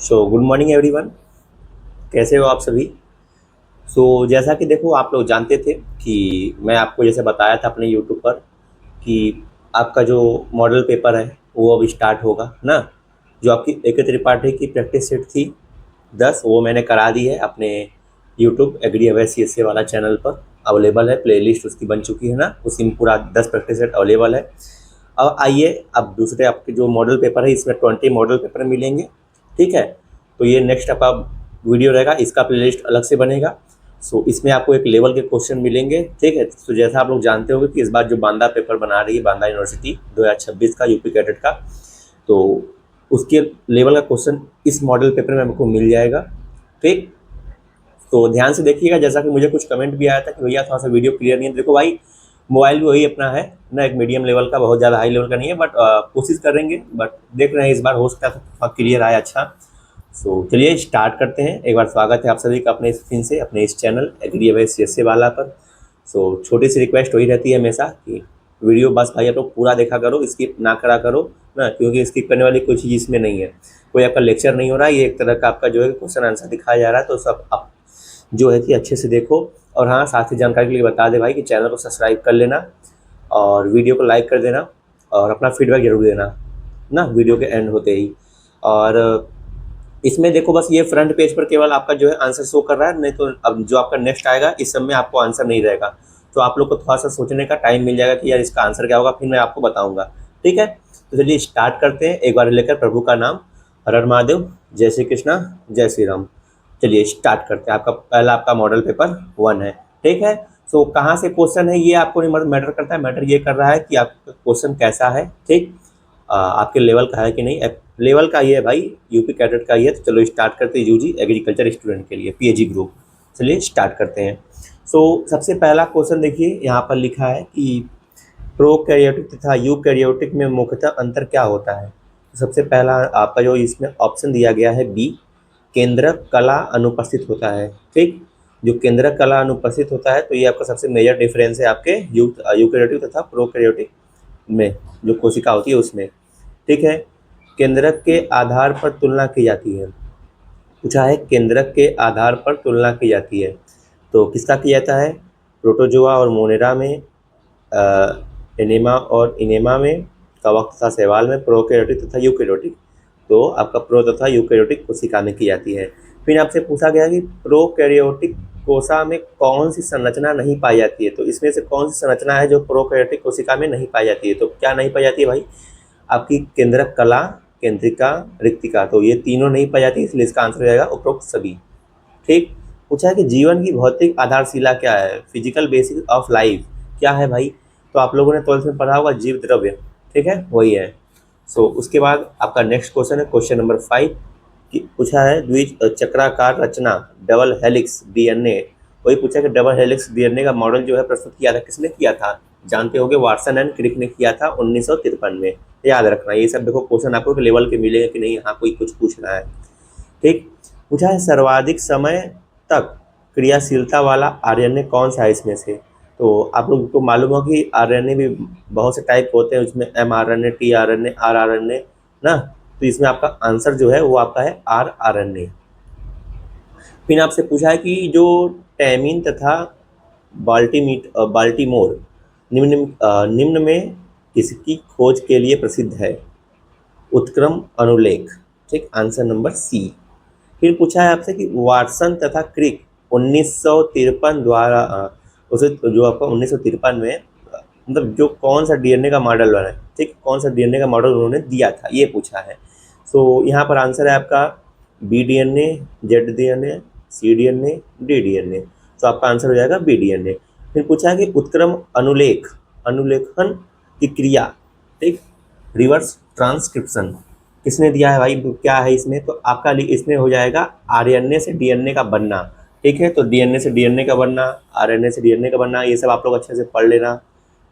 Good morning everyone. कैसे हो आप सभी? जैसा कि देखो, आप लोग जानते थे कि मैं आपको जैसे बताया था अपने यूट्यूब पर कि आपका जो मॉडल पेपर है वो अब स्टार्ट होगा ना। जो आपकी एक त्रिपाठी की प्रैक्टिस सेट थी 10, वो मैंने करा दी है अपने यूट्यूब एग्री अवे CSA वाला चैनल पर। अवेलेबल है, प्लेलिस्ट उसकी बन चुकी है ना, उसी में पूरा 10 प्रैक्टिस सेट अवेलेबल है। अब आइए, अब दूसरे आपके जो मॉडल पेपर है इसमें 20 मॉडल पेपर मिलेंगे। ठीक है, तो ये नेक्स्ट आपका वीडियो रहेगा, इसका प्लेलिस्ट अलग से बनेगा। इसमें आपको एक लेवल के क्वेश्चन मिलेंगे। ठीक है, तो जैसा आप लोग जानते होंगे कि इस बार जो बांदा पेपर बना रही है बांदा यूनिवर्सिटी 2026 का यूपी कैडेट का, तो उसके लेवल का क्वेश्चन इस मॉडल पेपर में हमको मिल जाएगा। ठीक, तो ध्यान से देखिएगा। जैसा कि मुझे कुछ कमेंट भी आया था कि भैया थोड़ा सा वीडियो क्लियर नहीं है। देखो भाई, मोबाइल भी वही अपना है ना, एक मीडियम लेवल का, बहुत ज़्यादा हाई लेवल का नहीं है, बट कोशिश करेंगे। बट देख रहे हैं इस बार हो सकता है थोड़ा क्लियर आए अच्छा। चलिए स्टार्ट करते हैं। एक बार स्वागत है आप सभी का अपने इस फिर से अपने इस चैनल एग्री अवे CSA वाला पर। छोटी सी रिक्वेस्ट वही रहती है हमेशा कि वीडियो बस भाई आप लोग पूरा देखा करो, स्किप ना करा करो ना, क्योंकि स्किप करने वाली कोई चीज़ इसमें नहीं है। कोई आपका लेक्चर नहीं हो रहा है, ये एक तरह का आपका जो है क्वेश्चन आंसर दिखाया जा रहा है। तो सब आप जो है कि अच्छे से देखो। और हाँ, साथ ही जानकारी के लिए बता दे भाई कि चैनल को सब्सक्राइब कर लेना और वीडियो को लाइक कर देना और अपना फीडबैक जरूर देना ना वीडियो के एंड होते ही। और इसमें देखो, बस ये फ्रंट पेज पर केवल आपका जो है आंसर शो कर रहा है, नहीं तो अब जो आपका नेक्स्ट आएगा इस सब में आपको आंसर नहीं रहेगा। तो आप लोग को थोड़ा सा सोचने का टाइम मिल जाएगा कि यार इसका आंसर क्या होगा, फिर मैं आपको बताऊंगा। ठीक है, तो चलिए स्टार्ट करते हैं। एक बार लेकर प्रभु का नाम, हर हर महादेव, जय श्री कृष्णा, जय श्री राम। चलिए स्टार्ट करते हैं। आपका पहला आपका मॉडल पेपर 1 है। ठीक है, कहाँ से क्वेश्चन है ये आपको नहीं मैटर करता है, मैटर ये कर रहा है कि आपका क्वेश्चन कैसा है। ठीक, आपके लेवल का है कि नहीं। लेवल का ये है भाई, यूपी कैडेट का ये है। तो चलो स्टार्ट करते हैं, यूजी एग्रीकल्चर स्टूडेंट के लिए PAG ग्रुप। चलिए स्टार्ट करते हैं। सबसे पहला क्वेश्चन देखिए, यहाँ पर लिखा है कि प्रोकैरियोटिक तथा यूकैरियोटिक में मुख्यतः अंतर क्या होता है। सबसे पहला आपका जो इसमें ऑप्शन दिया गया है बी, केंद्रक कला अनुपस्थित होता है। ठीक, जो केंद्रक कला अनुपस्थित होता है तो ये आपका सबसे मेजर डिफरेंस है आपके यूकैरियोटिक तथा प्रोकैरियोटिक में, जो कोशिका होती है उसमें। ठीक है, केंद्रक के आधार पर तुलना की जाती है। पूछा है केंद्रक के आधार पर तुलना की जाती है, तो किसका किया जाता है। प्रोटोजोआ और मोनेरा में, एनेमा और इनेमा में, कवक तथा शैवाल में, प्रोकैरियोटिक तथा यूकैरियोटिक। तो आपका प्रो तथा यूकैरियोटिक कोशिका में की जाती है। फिर आपसे पूछा गया कि प्रोकैरियोटिक कोशिका में कौन सी संरचना नहीं पाई जाती है। तो इसमें से कौन सी संरचना है जो प्रोकैरियोटिक कोशिका में नहीं पाई जाती है। तो क्या नहीं पाई जाती है भाई, आपकी केंद्रक कला, केंद्रिका, रिक्तिका। तो ये तीनों नहीं पाई जाती, इसलिए इसका आंसर हो जाएगा उपरोक्त सभी। ठीक, पूछा है कि जीवन की भौतिक आधारशिला क्या है, फिजिकल बेसिस ऑफ लाइफ क्या है भाई। तो आप लोगों ने 12th में पढ़ा होगा जीव द्रव्य। ठीक है, वही है। उसके बाद आपका नेक्स्ट क्वेश्चन है क्वेश्चन नंबर 5 कि पूछा है द्विज चक्राकार रचना डबल हेलिक्स DNA। वही पूछा कि डबल हेलिक्स DNA का मॉडल जो है प्रस्तुत किया था, किसने किया था। जानते होंगे, वाटसन एंड क्रिक ने किया था 1953 में। याद रखना ये सब। देखो क्वेश्चन आपको लेवल के मिलेंगे कि नहीं, यहाँ कोई कुछ पूछ रहा है। ठीक, पूछा है सर्वाधिक समय तक क्रियाशीलता वाला RNA कौन सा है इसमें से। तो आप लोगों को मालूम हो कि RNA भी बहुत से टाइप होते हैं, उसमें mRNA, tRNA, rRNA ना। तो इसमें आपका आंसर जो है वो आपका है rRNA। फिर आपसे पूछा है कि जो टैमिन तथा बाल्टीमोर निम्न में किसकी खोज के लिए प्रसिद्ध है। उत्क्रम अनुलेख। ठीक, आंसर नंबर C। फिर पूछा है आपसे कि वाटसन तथा क्रिक 1953 द्वारा उसे जो आपका 1953 में मतलब जो कौन सा DNA का मॉडल बना है। ठीक, कौन सा DNA का मॉडल उन्होंने दिया था ये पूछा है। यहाँ पर आंसर है आपका BDNA, ZDNA, CDNA, DDNA। तो आपका आंसर हो जाएगा BDNA। फिर पूछा है कि उत्क्रम अनुलेखन की क्रिया, ठीक, रिवर्स ट्रांसक्रिप्शन किसने दिया है भाई, क्या है इसमें। तो आपका इसमें हो जाएगा RNA से DNA का बनना। ठीक है, तो DNA से DNA का बनना, RNA से DNA का बनना, ये सब आप लोग अच्छे से पढ़ लेना।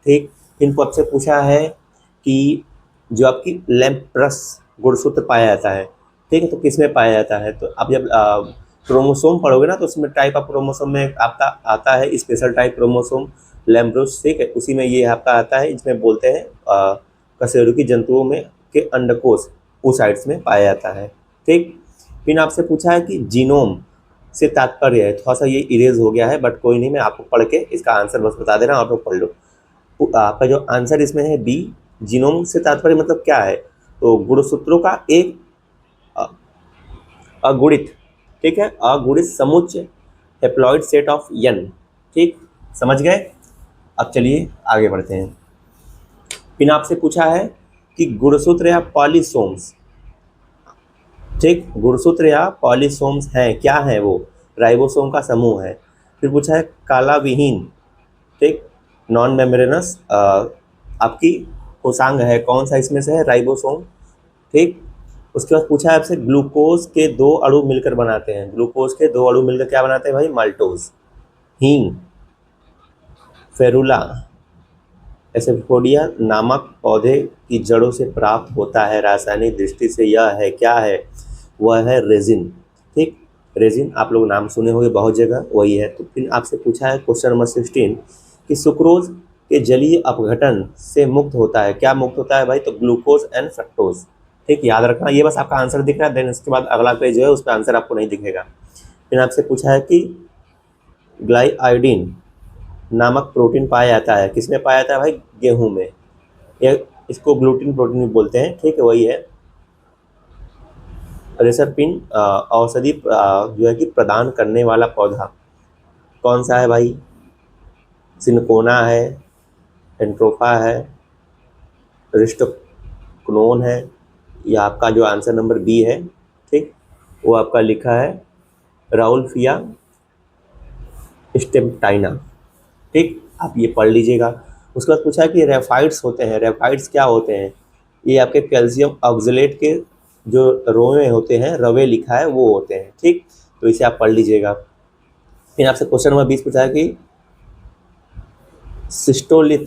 ठीक, इनको आपसे पूछा है कि जो आपकी लैम्प्रस गुणसूत्र पाया जाता है, ठीक है, तो किस में पाया जाता है। तो आप जब क्रोमोसोम पढ़ोगे ना, तो उसमें टाइप ऑफ क्रोमोसोम में आपका आता है स्पेशल टाइप क्रोमोसोम लैम्ब्रोस। ठीक है, उसी में ये आपका आता है, इसमें बोलते हैं कशेरुकी जंतुओं में के अंडकोश साइड्स में पाया जाता है। ठीक, फिर आपसे पूछा है कि जीनोम से तात्पर्य है, थोड़ा सा ये इरेज हो गया है बट कोई नहीं, मैं आपको पढ़ के इसका आंसर बस बता दे रहा हूँ, आप लोग पढ़ लो। आपका जो आंसर इसमें है बी, जीनोम से तात्पर्य मतलब क्या है, तो गुणसूत्रों का एक अगुणित, ठीक है, अगुणित समुच्चय, हेप्लॉइड सेट ऑफ एन। ठीक, समझ गए। अब चलिए आगे बढ़ते हैं। फिर आपसे पूछा है कि गुणसूत्र या पॉलीसोम्स, ठीक, गुणसूत्र या पॉलीसोम्स हैं, क्या है वो, राइबोसोम का समूह है। फिर पूछा है काला विहीन, ठीक, नॉन मेम्ब्रेनस आपकी कोशांग है, कौन सा इसमें से है, राइबोसोम। ठीक, उसके बाद पूछा है आपसे ग्लूकोज के दो अणु मिलकर बनाते हैं, ग्लूकोज के दो अणु मिलकर क्या बनाते हैं भाई, माल्टोज। हींग, फेरुला एसेफोडिया नामक पौधे की जड़ों से प्राप्त होता है, रासायनिक दृष्टि से यह है, क्या है, वह है रेजिन। ठीक, रेजिन आप लोग नाम सुने होंगे बहुत जगह, वही है। तो फिर आपसे पूछा है क्वेश्चन नंबर 16 कि सुक्रोज के जलीय अपघटन से मुक्त होता है, क्या मुक्त होता है भाई, तो ग्लूकोज एंड फ्रक्टोज। ठीक, याद रखना, ये बस आपका आंसर दिख रहा है, देन इसके बाद अगला पेज जो है उस पर आंसर आपको नहीं दिखेगा। फिर आपसे पूछा है कि ग्लाइआयोडीन नामक प्रोटीन पाया जाता है, किसमें पाया जाता है भाई, गेहूं में। ये इसको ग्लूटीन प्रोटीन भी बोलते हैं, ठीक है, वही है। रेसरपिन औषधि जो है कि प्रदान करने वाला पौधा कौन सा है भाई, सिनकोना है, एंट्रोफा है, रिस्टोक्नोन है, या आपका जो आंसर नंबर बी है, ठीक, वो आपका लिखा है राउल्फिया स्टेम्पटाइना। ठीक, आप ये पढ़ लीजिएगा। उसके बाद पूछा है कि रेफाइड्स होते हैं, रेफाइड्स क्या होते हैं, ये आपके कैल्शियम ऑक्जेलेट के जो रोवे होते हैं, रवे लिखा है वो होते हैं। ठीक, तो इसे आप पढ़ लीजिएगा। फिर आपसे क्वेश्चन नंबर 20 पूछा है कि सिस्टोलिथ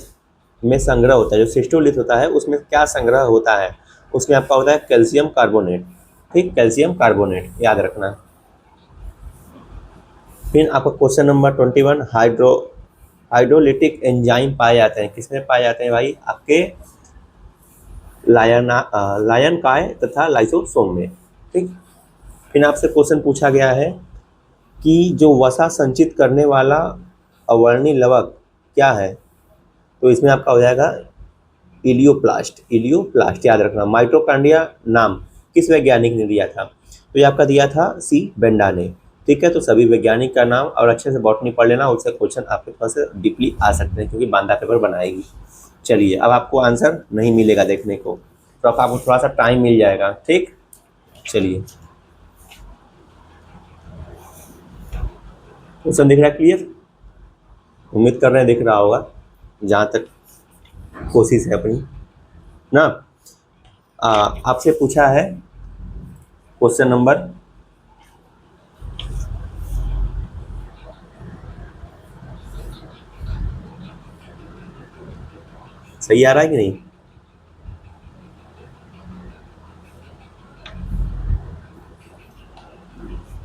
में संग्रह होता है, जो सिस्टोलिथ होता है उसमें क्या संग्रह होता है, उसमें आपका होता है कैल्शियम कार्बोनेट। ठीक, कैल्शियम कार्बोनेट याद रखना। फिर आपका क्वेश्चन नंबर 21 हाइड्रोलिटिक एंजाइम पाए जाते हैं, किसमें पाए जाते हैं भाई, आपके लायन काय तथा लाइसोसोम में। ठीक, फिर आपसे क्वेश्चन पूछा गया है कि जो वसा संचित करने वाला अवर्णी लवक क्या है, तो इसमें आपका हो जाएगा इलियोप्लास्ट, इलियोप्लास्ट याद रखना। माइटोकॉन्ड्रिया नाम किस वैज्ञानिक ने दिया था, तो ये आपका दिया था सी बेंडा ने। ठीक है, तो सभी वैज्ञानिक का नाम और अच्छे से बॉटनी पढ़ लेना, उससे क्वेश्चन आपके पास डीपली आ सकते हैं क्योंकि बांदा पेपर बनाएगी। चलिए, अब आपको आंसर नहीं मिलेगा देखने को, तो अब आपको थोड़ा सा टाइम मिल जाएगा। ठीक, चलिए, क्वेश्चन दिख रहा है क्लियर, उम्मीद कर रहे हैं दिख रहा होगा, जहाँ तक कोशिश है अपनी ना। आपसे पूछा है क्वेश्चन नंबर सही आ रहा है कि नहीं,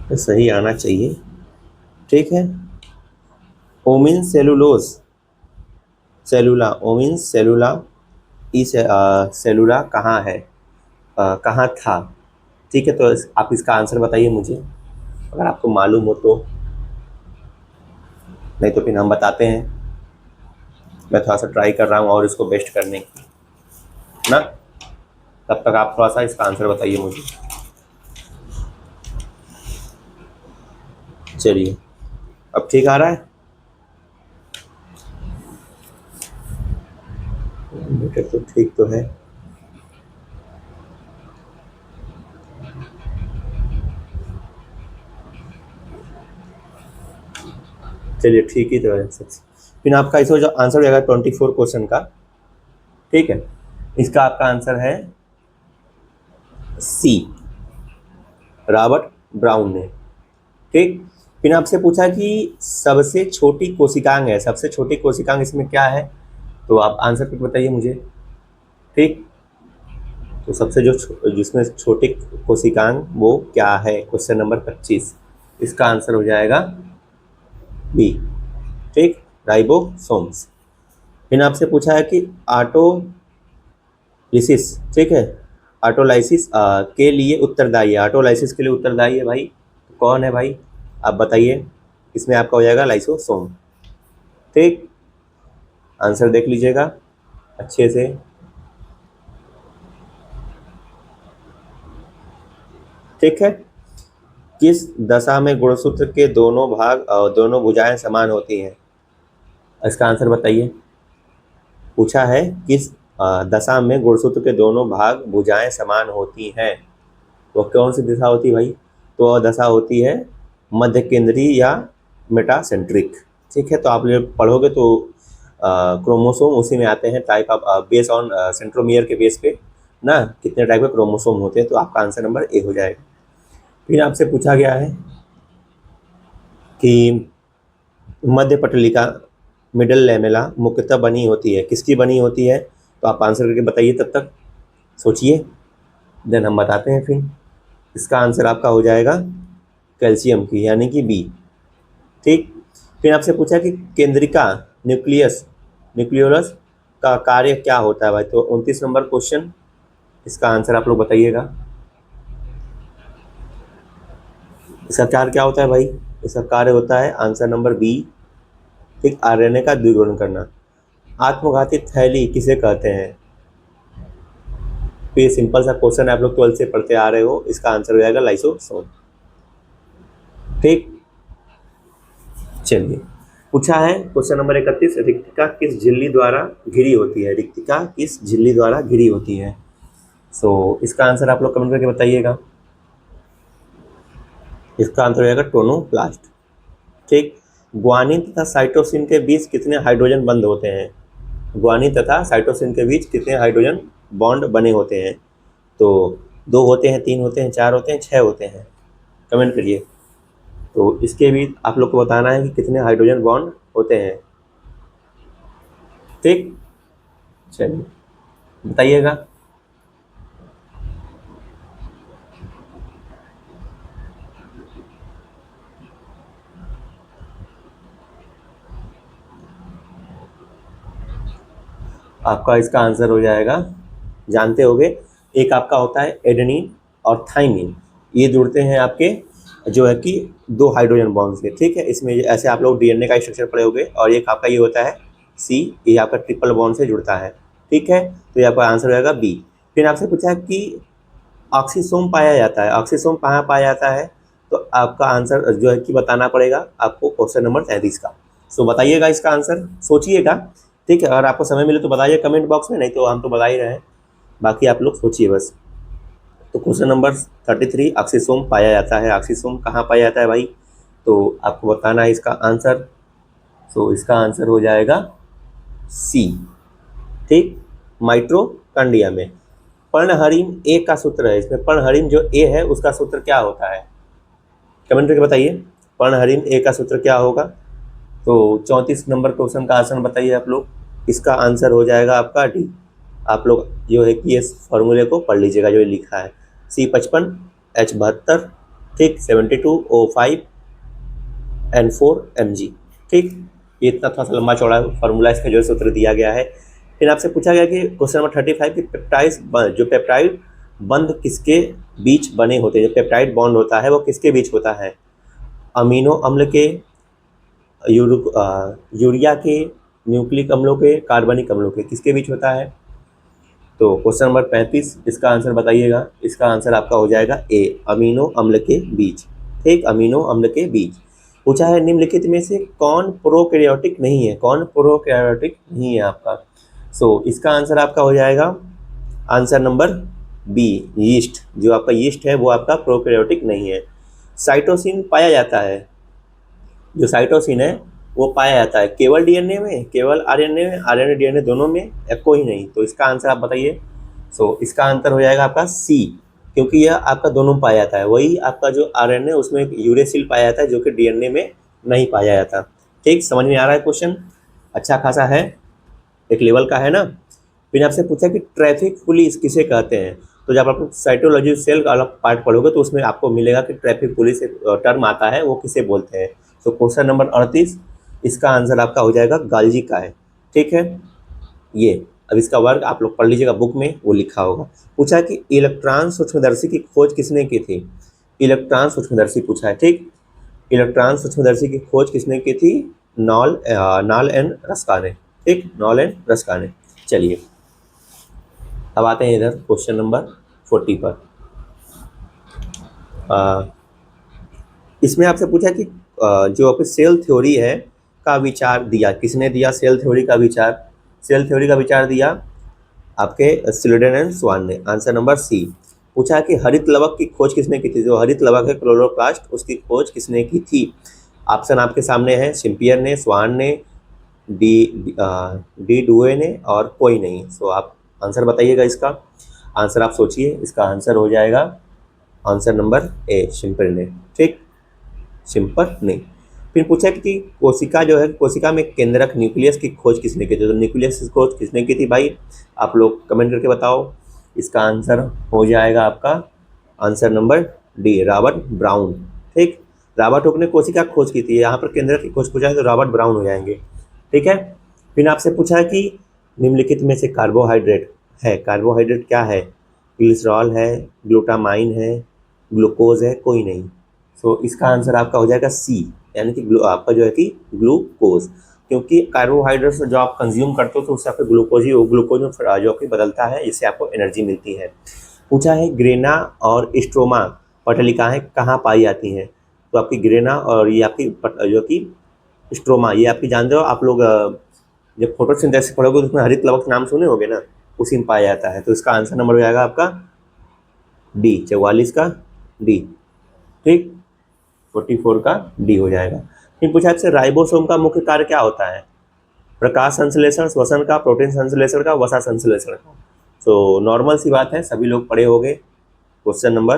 तो सही आना चाहिए। ठीक है, ओमिन सेलुलोज, सेलुला, ओमिन सेलुला, इस सेलुला कहाँ है, कहाँ था। ठीक है, तो आप इसका आंसर बताइए मुझे, अगर आपको मालूम हो तो, नहीं तो फिर हम बताते हैं। मैं थोड़ा सा ट्राई कर रहा हूँ और इसको बेस्ट करने की ना, तब तक आप थोड़ा सा इसका आंसर बताइए मुझे। चलिए, अब ठीक आ रहा है, बेटा तो ठीक तो है। चलिए, ठीक ही तो है। फिर आपका इसका जो आंसर हो जाएगा 24 क्वेश्चन का, ठीक है, इसका आपका आंसर है सी, रॉबर्ट ब्राउन ने। ठीक, फिर आपसे पूछा कि सबसे छोटी कोशिकांग है, सबसे छोटी कोशिकांग इसमें क्या है, तो आप आंसर फिर बताइए मुझे। ठीक, तो सबसे जो जिसमें छोटी कोशिकांग वो क्या है, क्वेश्चन नंबर 25, इसका आंसर हो जाएगा बी। ठीक, राइबोसोम्स। फिर आपसे पूछा है कि ऑटोलिसिस, ठीक है, ऑटोलाइसिस के लिए उत्तरदायी है, ऑटोलाइसिस के लिए उत्तरदायी है भाई, कौन है भाई आप बताइए। इसमें आपका हो जाएगा लाइसोसोम। ठीक, आंसर देख लीजिएगा अच्छे से। ठीक है, किस दशा में गुणसूत्र के दोनों भाग और दोनों भुजाएं समान होती हैं, इसका आंसर बताइए। पूछा है किस दशा में गुणसूत्र के दोनों भाग भुजाएं समान होती हैं, वो कौन सी दिशा होती है भाई, तो वह दशा होती है मध्य केंद्रीय या मेटासेंट्रिक। ठीक है, तो आप लोग पढ़ोगे तो क्रोमोसोम उसी में आते हैं, type of base on centromere के बेस पे ना कितने टाइप के क्रोमोसोम होते हैं, तो आपका आंसर नंबर ए हो जाएगा। फिर आपसे पूछा गया है कि मध्य पटलिका मिडल लैमेला मुख्यतः बनी होती है, किसकी बनी होती है, तो आप आंसर करके बताइए, तब तक सोचिए, देन हम बताते हैं। फिर इसका आंसर आपका हो जाएगा कैल्शियम की, यानी कि बी। ठीक, फिर आपसे पूछा कि केंद्रिका न्यूक्लियोलस का कार्य क्या होता है भाई, तो 29 नंबर क्वेश्चन, इसका आंसर आप लोग बताइएगा। इसका कार्य क्या होता है भाई, इसका कार्य होता है आंसर नंबर बी। ठीक, आरएनए का द्विगुणन करना। आत्मघाती थैली किसे कहते हैं, तो ये सिंपल सा क्वेश्चन है, आप लोग 12 से पढ़ते आ रहे हो, इसका आंसर हो जाएगा लाइसोसोम। ठीक, चलिए पूछा है क्वेश्चन नंबर 31, रिक्तिका किस झिल्ली द्वारा घिरी होती है, रिक्तिका किस झिल्ली द्वारा घिरी होती है, सो इसका आंसर आप लोग कमेंट करके बताइएगा। इसका आंसर हो जाएगा टोनोप्लास्ट। ठीक, ग्वानिन तथा साइटोसिन के बीच कितने हाइड्रोजन बंध होते हैं, ग्वानिन तथा साइटोसिन के बीच कितने हाइड्रोजन बॉन्ड बने होते हैं, तो 2 होते हैं, 3 होते हैं, 4 होते हैं, 6 होते हैं, कमेंट करिए। तो इसके भी आप लोग को बताना है कि कितने हाइड्रोजन बॉन्ड होते हैं। ठीक, चलिए बताइएगा। आपका इसका आंसर हो जाएगा, जानते होंगे, एक आपका होता है एडेनिन और थाइमिन, ये जुड़ते हैं आपके जो है कि 2 हाइड्रोजन बॉन्ड से। ठीक है, इसमें ऐसे आप लोग डीएनए का स्ट्रक्चर पढ़े होंगे, और एक आपका ये होता है सी, ये आपका ट्रिपल बॉन्ड से जुड़ता है। ठीक है, तो ये आपका आंसर हो जाएगा बी। फिर आपसे पूछा कि ऑक्सीसोम पाया जाता है, ऑक्सीसोम कहाँ पाया जाता है, तो आपका आंसर जो है कि बताना पड़ेगा आपको क्वेश्चन नंबर 33 का। सो बताइएगा इसका आंसर, सोचिएगा। ठीक है, अगर आपको समय मिले तो बताइए कमेंट बॉक्स में, नहीं तो हम तो बता ही रहे हैं, बाकी आप लोग सोचिए बस। तो क्वेश्चन नंबर 33, ऑक्सीसोम पाया जाता है, ऑक्सीसोम कहाँ पाया जाता है भाई, तो आपको बताना है इसका आंसर। सो इसका आंसर हो जाएगा सी। ठीक, माइटोकॉन्ड्रिया में। पर्णहरिम ए का सूत्र है, इसमें पर्णहरिम जो ए है उसका सूत्र क्या होता है, कमेंट करके बताइए, पर्णहरिम ए का सूत्र क्या होगा। तो 34 नंबर क्वेश्चन का आंसर बताइए आप लोग, इसका आंसर हो जाएगा आपका डी। आप लोग जो है कि इस फॉर्मूले को पढ़ लीजिएगा, जो लिखा है C55 H72, ठीक, 72O5 N4 Mg। ठीक, ये इतना थोड़ा सा लंबा चौड़ा फार्मूला इसका जो सूत्र दिया गया है। फिर आपसे पूछा गया कि क्वेश्चन नंबर 35 की पेप्टाइड जो पेप्टाइड बंध किसके बीच बने होते हैं, जो पेप्टाइड बॉन्ड होता है वो किसके बीच होता है, अमीनो अम्ल के, यूरिया के, न्यूक्लिक अम्लों के, कार्बनिक अम्लों के, किसके बीच होता है, तो क्वेश्चन नंबर 35 इसका आंसर बताइएगा। इसका आंसर आपका हो जाएगा ए, अमीनो अम्ल के बीच। ठीक, अमीनो अम्ल के बीच। पूछा है निम्नलिखित में से कौन प्रोकैरियोटिक नहीं है, कौन प्रोकैरियोटिक नहीं है आपका, सो इसका आंसर आपका हो जाएगा आंसर नंबर बी, यीस्ट। जो आपका यीस्ट है वो आपका प्रोकैरियोटिक नहीं है। साइटोसिन पाया जाता है, जो साइटोसिन है वो पाया जाता है केवल डीएनए में, केवल आरएनए में, आरएनए डीएनए दोनों में, या कोई नहीं, तो इसका आंसर आप बताइए। सो इसका आंसर हो जाएगा आपका सी, क्योंकि यह आपका दोनों पाया जाता है। वही आपका जो आरएनए उसमें एक यूरेसिल पाया जाता है जो कि डीएनए में नहीं पाया जाता। ठीक, समझ में आ रहा है क्वेश्चन, अच्छा खासा है, एक लेवल का है ना। फिर आपसे पूछा कि ट्रैफिक पुलिस किसे कहते हैं, तो जब आप साइटोलॉजी सेल का अलग पार्ट पढ़ोगे तो उसमें आपको मिलेगा कि ट्रैफिक पुलिस एक टर्म आता है, वो किसे बोलते हैं। तो क्वेश्चन नंबर 38, इसका आंसर आपका हो जाएगा गाल्जी का है। ठीक है, ये अब इसका वर्क आप लोग पढ़ लीजिएगा, बुक में वो लिखा होगा। पूछा कि इलेक्ट्रॉन सूक्ष्मदर्शी की खोज किसने की थी? इलेक्ट्रॉन सूक्ष्मदर्शी पूछा है, ठीक। इलेक्ट्रॉन सूक्ष्मदर्शी की खोज किसने की थी? नॉल एंड रस्का ने, ठीक, नॉल एंड रस्का ने। चलिए अब आते हैं इधर क्वेश्चन नंबर 40 पर। इसमें आपसे पूछा कि जो आपकी सेल थ्योरी है का विचार दिया, किसने दिया सेल थ्योरी का विचार? सेल थ्योरी का विचार दिया आपके स्लीडन एंड स्वान ने। Answer number C. पूछा कि हरित लवक की खोज किसने की थी? जो हरित लवक है क्लोरोप्लास्ट, उसकी खोज किसने की थी? ऑप्शन आपके सामने है, शिम्पियर ने, स्वान ने, डी डुए ने और कोई नहीं। सो आप आंसर बताइएगा इसका। आंसर आप सोचिए, इसका आंसर हो जाएगा आंसर नंबर ए, शिम्पियर ने, ठीक, शिम्पर ने। फिर पूछा कि कोशिका जो है, कोशिका में केंद्रक न्यूक्लियस की खोज किसने की थी? तो न्यूक्लियस की खोज किसने की थी भाई? आप लोग कमेंट करके बताओ। इसका आंसर हो जाएगा आपका answer number D, Robert brown, ठीक। रॉबर्ट हुक ने कोशिका खोज की थी, यहाँ पर केंद्रक की खोज पूछा है तो रॉबर्ट ब्राउन हो जाएंगे, ठीक है। फिर आपसे पूछा है कि निम्नलिखित में से कार्बोहाइड्रेट है, कार्बोहाइड्रेट क्या है? ग्लिसरॉल है, ग्लूटामाइन है, ग्लूकोज है, कोई नहीं। सो इसका आंसर आपका हो जाएगा सी, यानी कि आपका जो है कि ग्लूकोज, क्योंकि कार्बोहाइड्रेट्स जो आप कंज्यूम करते हो तो उससे आपको ग्लूकोज ही, ग्लूकोज में जो कि बदलता है, इससे आपको एनर्जी मिलती है। पूछा है ग्रेना और स्ट्रोमा पटलिकाएं कहाँ पाई जाती हैं? तो आपकी ग्रेना और ये आपकी जो कि स्ट्रोमा, ये आपकी जानते हो आप लोग, जब फोटोसिंथेसिस पढ़ोगे तो उसमें हरित लवक नाम सुने होंगे ना, उसी में पाया जाता है। तो इसका आंसर नंबर हो जाएगा आपका डी, 44 का डी, ठीक, 44 का डी हो जाएगा। फिर पूछा आपसे राइबोसोम का मुख्य कार्य क्या होता है? प्रकाश संश्लेषण, श्वसन का, प्रोटीन संश्लेषण का, वसा संश्लेषण का। तो नॉर्मल सी बात है, सभी लोग पढ़े होंगे। क्वेश्चन नंबर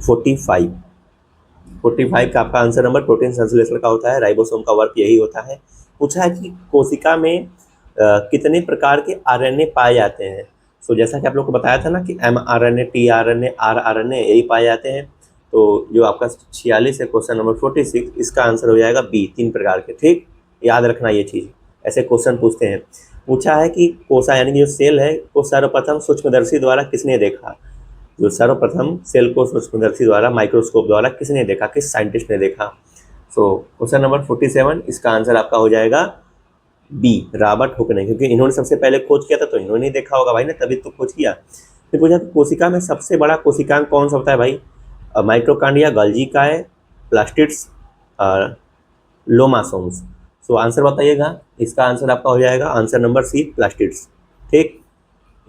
45 का आपका आंसर नंबर प्रोटीन संश्लेषण का होता है। राइबोसोम का वर्क यही होता है। पूछा है कि कोशिका में कितने प्रकार के आरएनए पाए जाते हैं? सो जैसा कि आप लोग को बताया था ना कि mRNA, tRNA, rRNA यही पाए जाते हैं। तो जो आपका 46 है, क्वेश्चन नंबर 46, इसका आंसर हो जाएगा बी, 3 प्रकार के, ठीक। याद रखना ये चीज़, ऐसे क्वेश्चन पूछते हैं। पूछा है कि कोशा यानी कि जो सेल है वो सर्वप्रथम सूक्ष्मदर्शी द्वारा किसने देखा? जो सर्वप्रथम सेल को सूक्ष्मदर्शी द्वारा, माइक्रोस्कोप द्वारा किसने देखा, किस साइंटिस्ट ने देखा? सो क्वेश्चन नंबर 47, इसका आंसर आपका हो जाएगा बी, रॉबर्ट हुक ने, क्योंकि इन्होंने सबसे पहले खोज किया था तो इन्होंने ही देखा होगा भाई ना, तभी तो खोज किया। फिर पूछा कोशिका में सबसे बड़ा कोशिकांग कौन सा होता है भाई? माइटोकॉन्ड्रिया, गोल्गी काय, प्लास्टिड्स, लोमासोम्स। सो आंसर बताइएगा। इसका आंसर आपका हो जाएगा आंसर नंबर सी, प्लास्टिड्स, ठीक।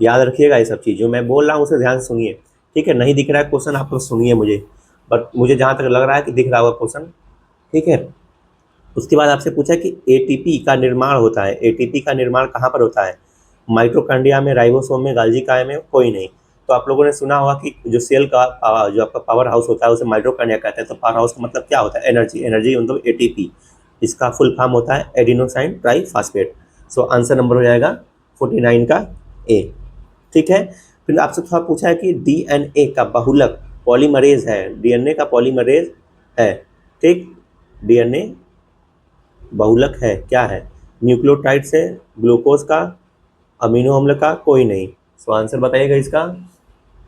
याद रखिएगा ये सब चीज़, जो मैं बोल रहा हूँ उसे ध्यान से सुनिए, ठीक है। नहीं दिख रहा है क्वेश्चन आप लोग सुनिए मुझे, बट मुझे जहाँ तक लग रहा है कि दिख रहा होगा क्वेश्चन, ठीक है। उसके बाद आपसे पूछा कि एटीपी का निर्माण होता है, एटीपी का निर्माण कहाँ पर होता है? माइटोकॉन्ड्रिया में, राइबोसोम में, गोल्गी काय में, कोई नहीं। तो आप लोगों ने सुना होगा कि जो सेल का जो आपका पावर हाउस होता है उसे माइटोकॉन्ड्रिया कहते हैं। तो पावर हाउस का मतलब क्या होता है? एनर्जी, एनर्जी मतलब एटीपी, इसका फुल फॉर्म होता है एडिनोसाइन ट्राइफॉस्फेट। सो आंसर नंबर हो जाएगा 49 का ए, ठीक है। फिर आपसे थोड़ा पूछा है कि डीएनए का बहुलक पॉलीमरेज है, डीएनए का पॉलीमरेज है, ठीक। डीएनए बहुलक है, क्या है? न्यूक्लियोटाइड से, ग्लूकोज का, अमीनो अम्ल का, कोई नहीं। सो आंसर बताइएगा इसका।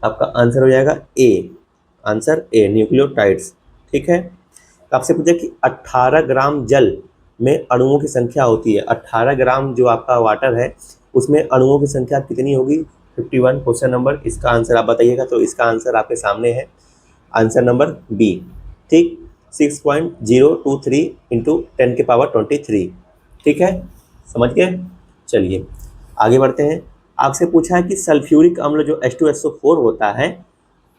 आपका आंसर हो जाएगा ए, आंसर ए, न्यूक्लियोटाइड्स, ठीक है। तो आपसे पूछा कि 18 ग्राम जल में अणुओं की संख्या होती है, 18 ग्राम जो आपका वाटर है उसमें अणुओं की संख्या कितनी होगी? 51 क्वेश्चन नंबर, इसका आंसर आप बताइएगा। तो इसका आंसर आपके सामने है, आंसर नंबर बी, ठीक, 6.023 इंटू 10 के पावर 23, ठीक है, समझ गए। चलिए आगे बढ़ते हैं। आपसे पूछा है कि सल्फ्यूरिक अम्ल जो H2SO4 होता है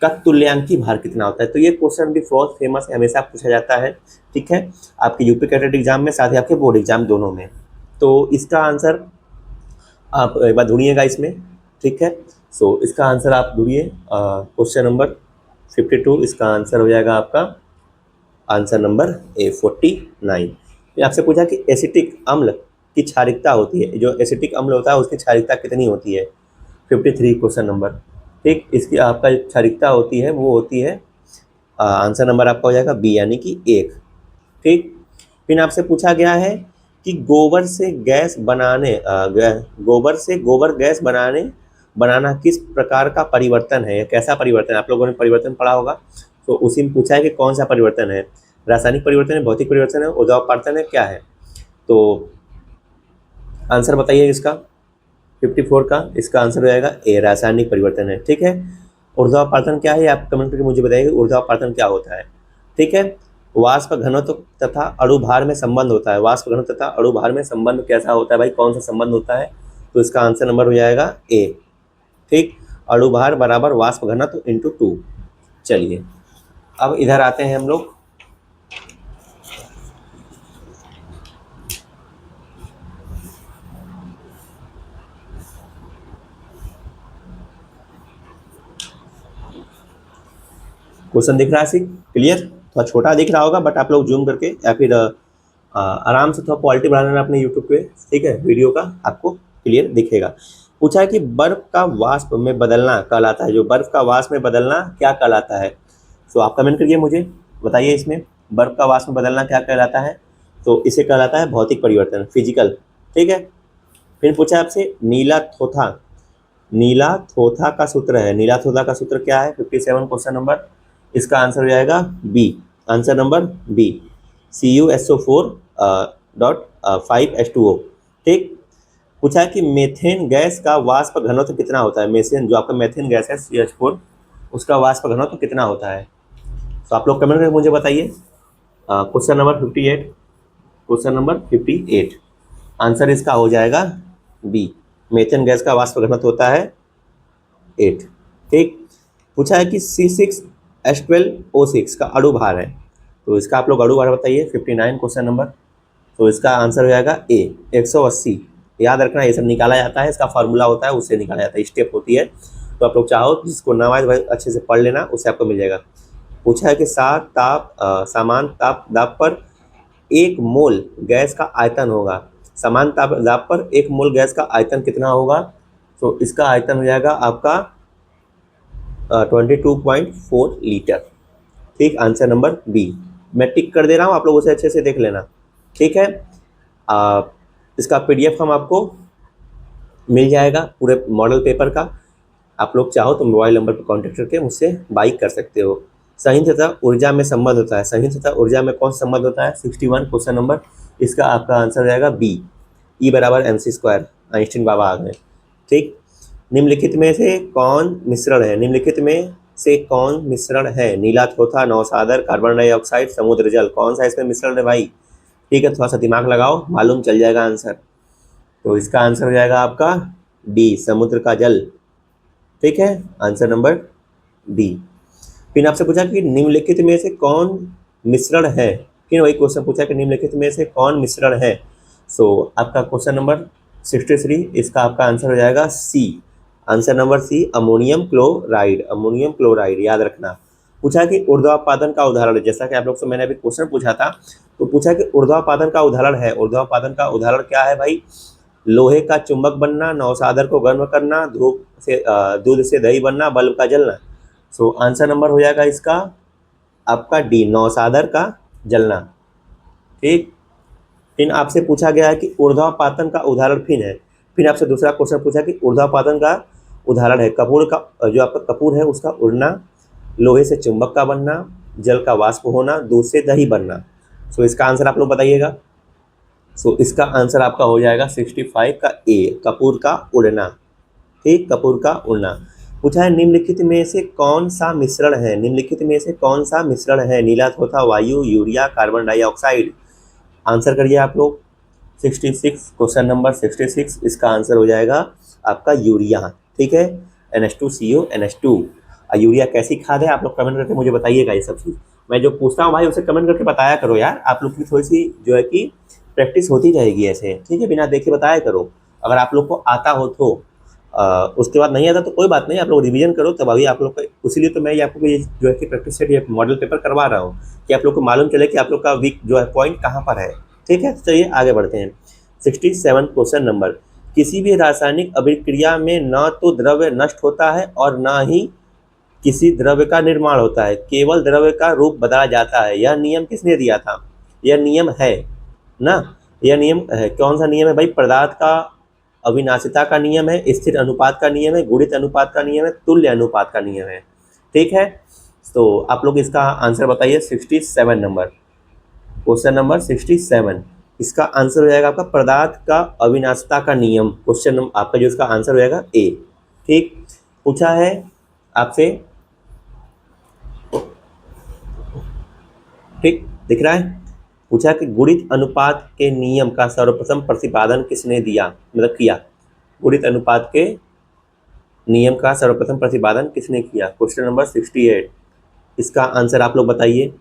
का तुल्यांकी भार कितना होता है? तो ये क्वेश्चन भी बहुत फेमस है, हमेशा पूछा जाता है, ठीक है, आपके यूपी कैडेट एग्जाम में, साथ ही आपके बोर्ड एग्जाम दोनों में। तो इसका आंसर आप एक बार ढूंढिएगा इसमें, ठीक है। सो इसका आंसर आप ढूंढिए, क्वेश्चन नंबर 52, इसका आंसर हो जाएगा आपका आंसर नंबर ए, 49। फिर आपसे पूछा कि एसिटिक अम्ल की क्षारिकता होती है, जो एसिटिक अम्ल होता है उसकी क्षारिकता कितनी होती है? 53 क्वेश्चन नंबर, ठीक। इसकी आपका क्षारिकता होती है वो होती है, आंसर नंबर आपका हो जाएगा बी, यानी कि 1, ठीक। फिर आपसे पूछा गया है कि गोबर से गैस बनाने गोबर से गोबर गैस बनाना किस प्रकार का परिवर्तन है, कैसा परिवर्तन है। आप लोगों ने परिवर्तन पढ़ा होगा, तो उसी में पूछा है कि कौन सा परिवर्तन है, रासायनिक परिवर्तन है, भौतिक परिवर्तन है, ऊर्ध्वापातन है, क्या है। तो आंसर बताइए इसका 54 का, इसका आंसर हो जाएगा ए, रासायनिक परिवर्तन है। ठीक है, ऊर्ध्वापातन क्या है आप कमेंट करके मुझे बताइए ऊर्ध्वापातन क्या होता है। ठीक है, वाष्प घनत्व तथा अणुभार में संबंध होता है। वाष्प घनत्व तथा अणुभार में संबंध कैसा होता है भाई, कौन सा संबंध होता है, तो इसका आंसर नंबर हो जाएगा ए। ठीक, अणुभार बराबर वाष्प घनत्व इंटू 2। चलिए अब इधर आते हैं हम लोग। क्वेश्चन दिख रहा है क्लियर, थोड़ा छोटा दिख रहा होगा बट आप लोग जूम करके या फिर आराम से थोड़ा क्वालिटी बढ़ा लेना अपने यूट्यूब पे। ठीक है, वीडियो का आपको क्लियर दिखेगा। पूछा है कि बर्फ का वाष्प में बदलना कहलाता है, जो बर्फ का वाष्प में बदलना क्या कहलाता है। तो आप कमेंट करिए मुझे बताइए इसमें बर्फ का वाष्प में बदलना क्या कहलाता है। तो इसे कहलाता है भौतिक परिवर्तन, फिजिकल। ठीक है, फिर पूछा आपसे नीला थोथा, नीला थोथा का सूत्र है, नीला थोथा का सूत्र क्या है 57 क्वेश्चन नंबर, इसका आंसर हो जाएगा B, answer number B, CuSO4.5H2O। ठीक, पूछा है कि मेथेन गैस का वाष्प घनत्व कितना होता है। मेथेन जो आपका मेथेन गैस है CH4, उसका वाष्प घनत्व कितना होता है। तो आप लोग कमेंट करके मुझे बताइए। Question number 58, question number 58 answer इसका हो जाएगा बी, मेथेन गैस का वाष्प घनत्व होता है 8। ठीक, पूछा है कि C6H12O6 का अणुभार है, तो इसका आप लोग अणुभार बताइए 59 क्वेश्चन नंबर, तो इसका आंसर हो जाएगा ए 180। याद रखना ये सब निकाला जाता है, इसका फार्मूला होता है उससे निकाला जाता है, स्टेप होती है। तो आप लोग चाहो जिसको ना आए भाई अच्छे से पढ़ लेना, उससे आपको मिल जाएगा। पूछा है कि समान ताप दाब पर 1 मोल गैस का आयतन होगा, समान ताप दाब पर 1 मोल गैस का आयतन कितना होगा। तो इसका आयतन हो जाएगा आपका 22.4 लीटर। ठीक, आंसर नंबर बी, मैं टिक कर दे रहा हूँ, आप लोग उसे अच्छे से देख लेना। ठीक है, इसका PDF हम आपको मिल जाएगा पूरे मॉडल पेपर का, आप लोग चाहो तो मोबाइल नंबर पर कॉन्टेक्ट करके मुझसे बाई कर सकते हो। संहित तथा ऊर्जा में संबंध होता है, संहित तथा ऊर्जा में कौन सा संबंध होता है 61 क्वेश्चन नंबर, इसका आपका आंसर हो जाएगा बी, E बराबर mc², आइंस्टीन बाबा आ गए। ठीक, निम्नलिखित में से कौन मिश्रण है, निम्नलिखित में से कौन मिश्रण है, नीला थोथा, नौसादर, कार्बन डाइऑक्साइड, समुद्र जल, कौन सा इसमें मिश्रण है भाई। ठीक है, थोड़ा सा दिमाग लगाओ, मालूम चल जाएगा आंसर। तो इसका आंसर हो जाएगा आपका डी, समुद्र का जल। ठीक है, आंसर नंबर डी। फिर आपसे पूछा कि निम्नलिखित में से कौन मिश्रण है, फिर वही क्वेश्चन पूछा कि निम्नलिखित में से कौन मिश्रण है। सो आपका क्वेश्चन नंबर 63, इसका आपका आंसर हो जाएगा C, answer number C, ammonium chloride, ammonium chloride याद रखना। पूछा कि ऊर्ध्वापातन का उदाहरण, जैसा कि आप लोग से मैंने अभी क्वेश्चन पूछा था, तो पूछा कि ऊर्ध्वापातन का उदाहरण है, ऊर्ध्वापातन का उदाहरण क्या है भाई, लोहे का चुंबक बनना, नौसादर को गर्म करना, दूध से दही बनना, बल्ब का जलना। सो आंसर नंबर हो जाएगा इसका आपका डी, नौसादर का जलना। ठीक, फिर आपसे पूछा गया है कि ऊर्ध्वापातन का उदाहरण फिर है, फिर आपसे दूसरा क्वेश्चन पूछा कि ऊर्ध्वापातन का उदाहरण है कपूर का, जो आपका कपूर है उसका उड़ना, लोहे से चुंबक का बनना, जल का वाष्प होना, दूध से दही बनना। सो इसका आंसर आप लोग बताइएगा। सो इसका आंसर आपका हो जाएगा 65 का ए, कपूर का उड़ना। ठीक, कपूर का उड़ना। पूछा है निम्नलिखित में से कौन सा मिश्रण है, निम्नलिखित में से कौन सा मिश्रण है, नीला थोथा, वायु, यूरिया, कार्बन डाइऑक्साइड। आंसर करिए आप लोग 66 क्वेश्चन नंबर 66, इसका आंसर हो जाएगा आपका यूरिया। ठीक है, NH2CO NH2। यूरिया कैसी खाद है आप लोग कमेंट करके मुझे बताइएगा। ये सब चीज़ मैं जो पूछता हूँ भाई उसे कमेंट करके बताया करो यार, आप लोग की थोड़ी सी जो है कि प्रैक्टिस होती रहेगी ऐसे। ठीक है, बिना देखे बताया करो, अगर आप लोग को आता हो तो उसके बाद नहीं आता तो कोई बात नहीं, आप लोग रिवीजन करो, तब अभी आप लोग का, इसीलिए तो मैं ये आपको ये जो है कि प्रैक्टिस सेट ये मॉडल पेपर करवा रहा हूँ कि आप लोग को मालूम चले कि आप लोग का वीक जो है पॉइंट कहाँ पर है। ठीक है, तो चलिए आगे बढ़ते हैं। 67 क्वेश्चन नंबर, किसी भी रासायनिक अभिक्रिया में न तो द्रव्य नष्ट होता है और न ही किसी द्रव्य का निर्माण होता है, केवल द्रव्य का रूप बदला जाता है। यह नियम किसने दिया था, यह नियम है ना यह नियम कौन सा नियम है भाई? पदार्थ का अविनाशिता का नियम है, स्थिर अनुपात का नियम है, गुणित अनुपात का नियम है, तुल्य अनुपात का नियम है। ठीक है, तो आप लोग इसका आंसर बताइए 67 नंबर, क्वेश्चन नंबर 67। इसका आंसर हो जाएगा आपका पदार्थ का अविनाशिता का नियम। क्वेश्चन आपका जो इसका आंसर हो जाएगा ए। ठीक, पूछा है आपसे, ठीक दिख रहा है, पूछा कि गुणित अनुपात के नियम का सर्वप्रथम प्रतिपादन किसने दिया, मतलब किया। गुणित अनुपात के नियम का सर्वप्रथम प्रतिपादन किसने किया? Question number 68। इसका आंसर आप लोग बताइए।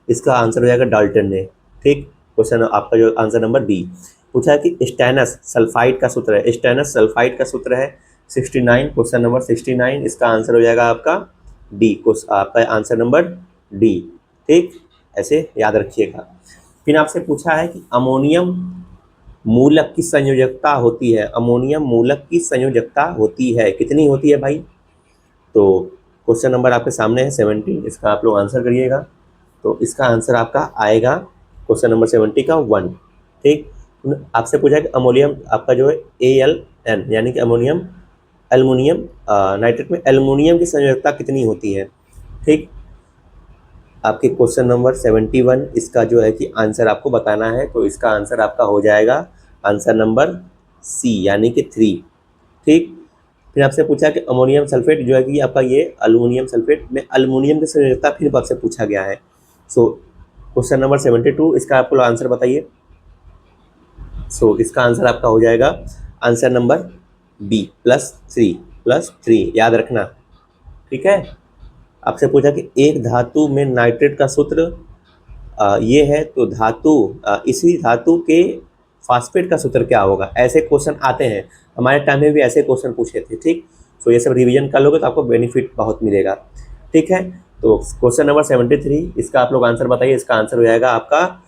इसका आंसर हो जाएगा डाल्टन ने। ठीक, क्वेश्चन आपका जो आंसर नंबर बी। पूछा है कि स्टेनस सल्फाइड का सूत्र है, स्टेनस सल्फाइड का सूत्र है 69, क्वेश्चन नंबर 69। इसका आंसर हो जाएगा आपका डी, आपका आंसर नंबर डी। ठीक, ऐसे याद रखिएगा। फिर आपसे पूछा है कि अमोनियम मूलक की संयोजकता होती है, अमोनियम मूलक की संयोजकता होती है, कितनी होती है भाई? तो क्वेश्चन नंबर आपके सामने है 70, इसका आप लोग आंसर करिएगा। तो इसका आंसर आपका आएगा क्वेश्चन नंबर 70 का 1। ठीक, आपसे पूछा है कि अमोनियम आपका जो है AlN यानी कि अमोनियम एल्युमिनियम नाइट्रेट में एल्युमिनियम की संयोजकता कितनी होती है। ठीक, आपके क्वेश्चन नंबर 71 इसका जो है कि आंसर आपको बताना है, तो इसका आंसर आपका हो जाएगा आंसर नंबर सी यानी कि 3। ठीक, फिर आपसे पूछा कि अमोनियम सल्फेट जो है कि आपका ये अल्युमिनियम सल्फेट में अल्युमिनियम की संयोजकता फिर आपसे पूछा गया है। सो क्वेश्चन नंबर 72 इसका आपको आंसर बताइए। सो इसका आंसर आपका हो जाएगा आंसर नंबर बी +3 याद रखना। ठीक है, आपसे पूछा कि एक धातु में नाइट्रेट का सूत्र ये है, तो धातु इसी धातु के फास्फेट का सूत्र क्या होगा? ऐसे क्वेश्चन आते हैं, हमारे टाइम में भी ऐसे क्वेश्चन पूछे थे। ठीक, तो ये सब रिवीजन कर लोगे तो आपको बेनिफिट बहुत मिलेगा। ठीक है, तो क्वेश्चन नंबर 73 इसका आप लोग आंसर बताइए। इसका आंसर हो जाएगा आपका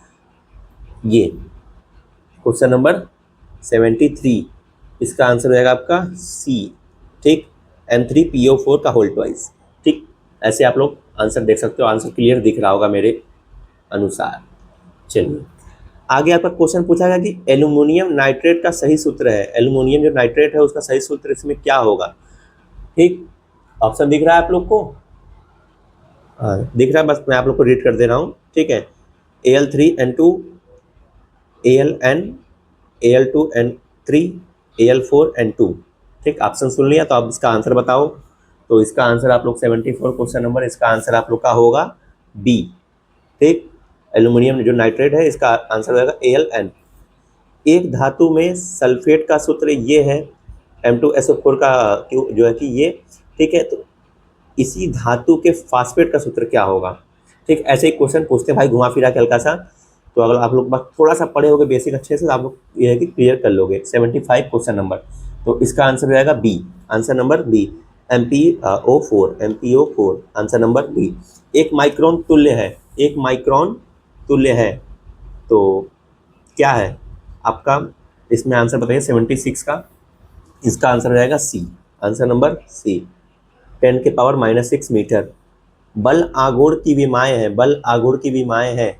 ये क्वेश्चन नंबर 73, इसका आंसर हो जाएगा आपका सी। ठीक, N3PO4 का होल ट्वाइस। ठीक, ऐसे आप लोग आंसर देख सकते हो, आंसर क्लियर दिख रहा होगा मेरे अनुसार। चलिए आगे आपका क्वेश्चन पूछा गया कि एल्युमिनियम नाइट्रेट का सही सूत्र है, एल्युमिनियम जो नाइट्रेट है उसका सही सूत्र इसमें क्या होगा? ठीक, ऑप्शन दिख रहा है आप लोग को? हाँ दिख रहा है, बस मैं आप लोग को रीड कर दे रहा हूँ। ठीक है, Al3N2 Aln Al2N3 Al4N2। ठीक, ऑप्शन सुन लिया, तो आप इसका आंसर बताओ। तो इसका आंसर आप लोग 74 क्वेश्चन नंबर, इसका आंसर आप लोग का होगा बी। ठीक, एल्युमिनियम जो नाइट्रेट है इसका आंसर हो जाएगा Aln। एक धातु में सल्फेट का सूत्र ये है M2SO4 का जो है कि ये। ठीक है, तो इसी धातु के फास्फेट का सूत्र क्या होगा? ठीक, ऐसे ही क्वेश्चन पूछते हैं भाई घुमा फिरा के हल्का सा। तो अगर आप लोग बस थोड़ा सा पढ़े होगे बेसिक अच्छे से, तो आप लोग ये है कि क्लियर कर लोगे। 75 क्वेश्चन नंबर, तो इसका आंसर हो जाएगा B, answer number B MPO4 answer number B. एक माइक्रोन तुल्य है, एक माइक्रोन तुल्य है, तो क्या है आपका? इसमें आंसर बताइए 76 का। इसका आंसर हो जाएगा सी, आंसर नंबर सी 10⁻⁻6 मीटर। बल आघूर्ण की विमाएँ हैं, बल आघूर्ण की विमाएँ हैं।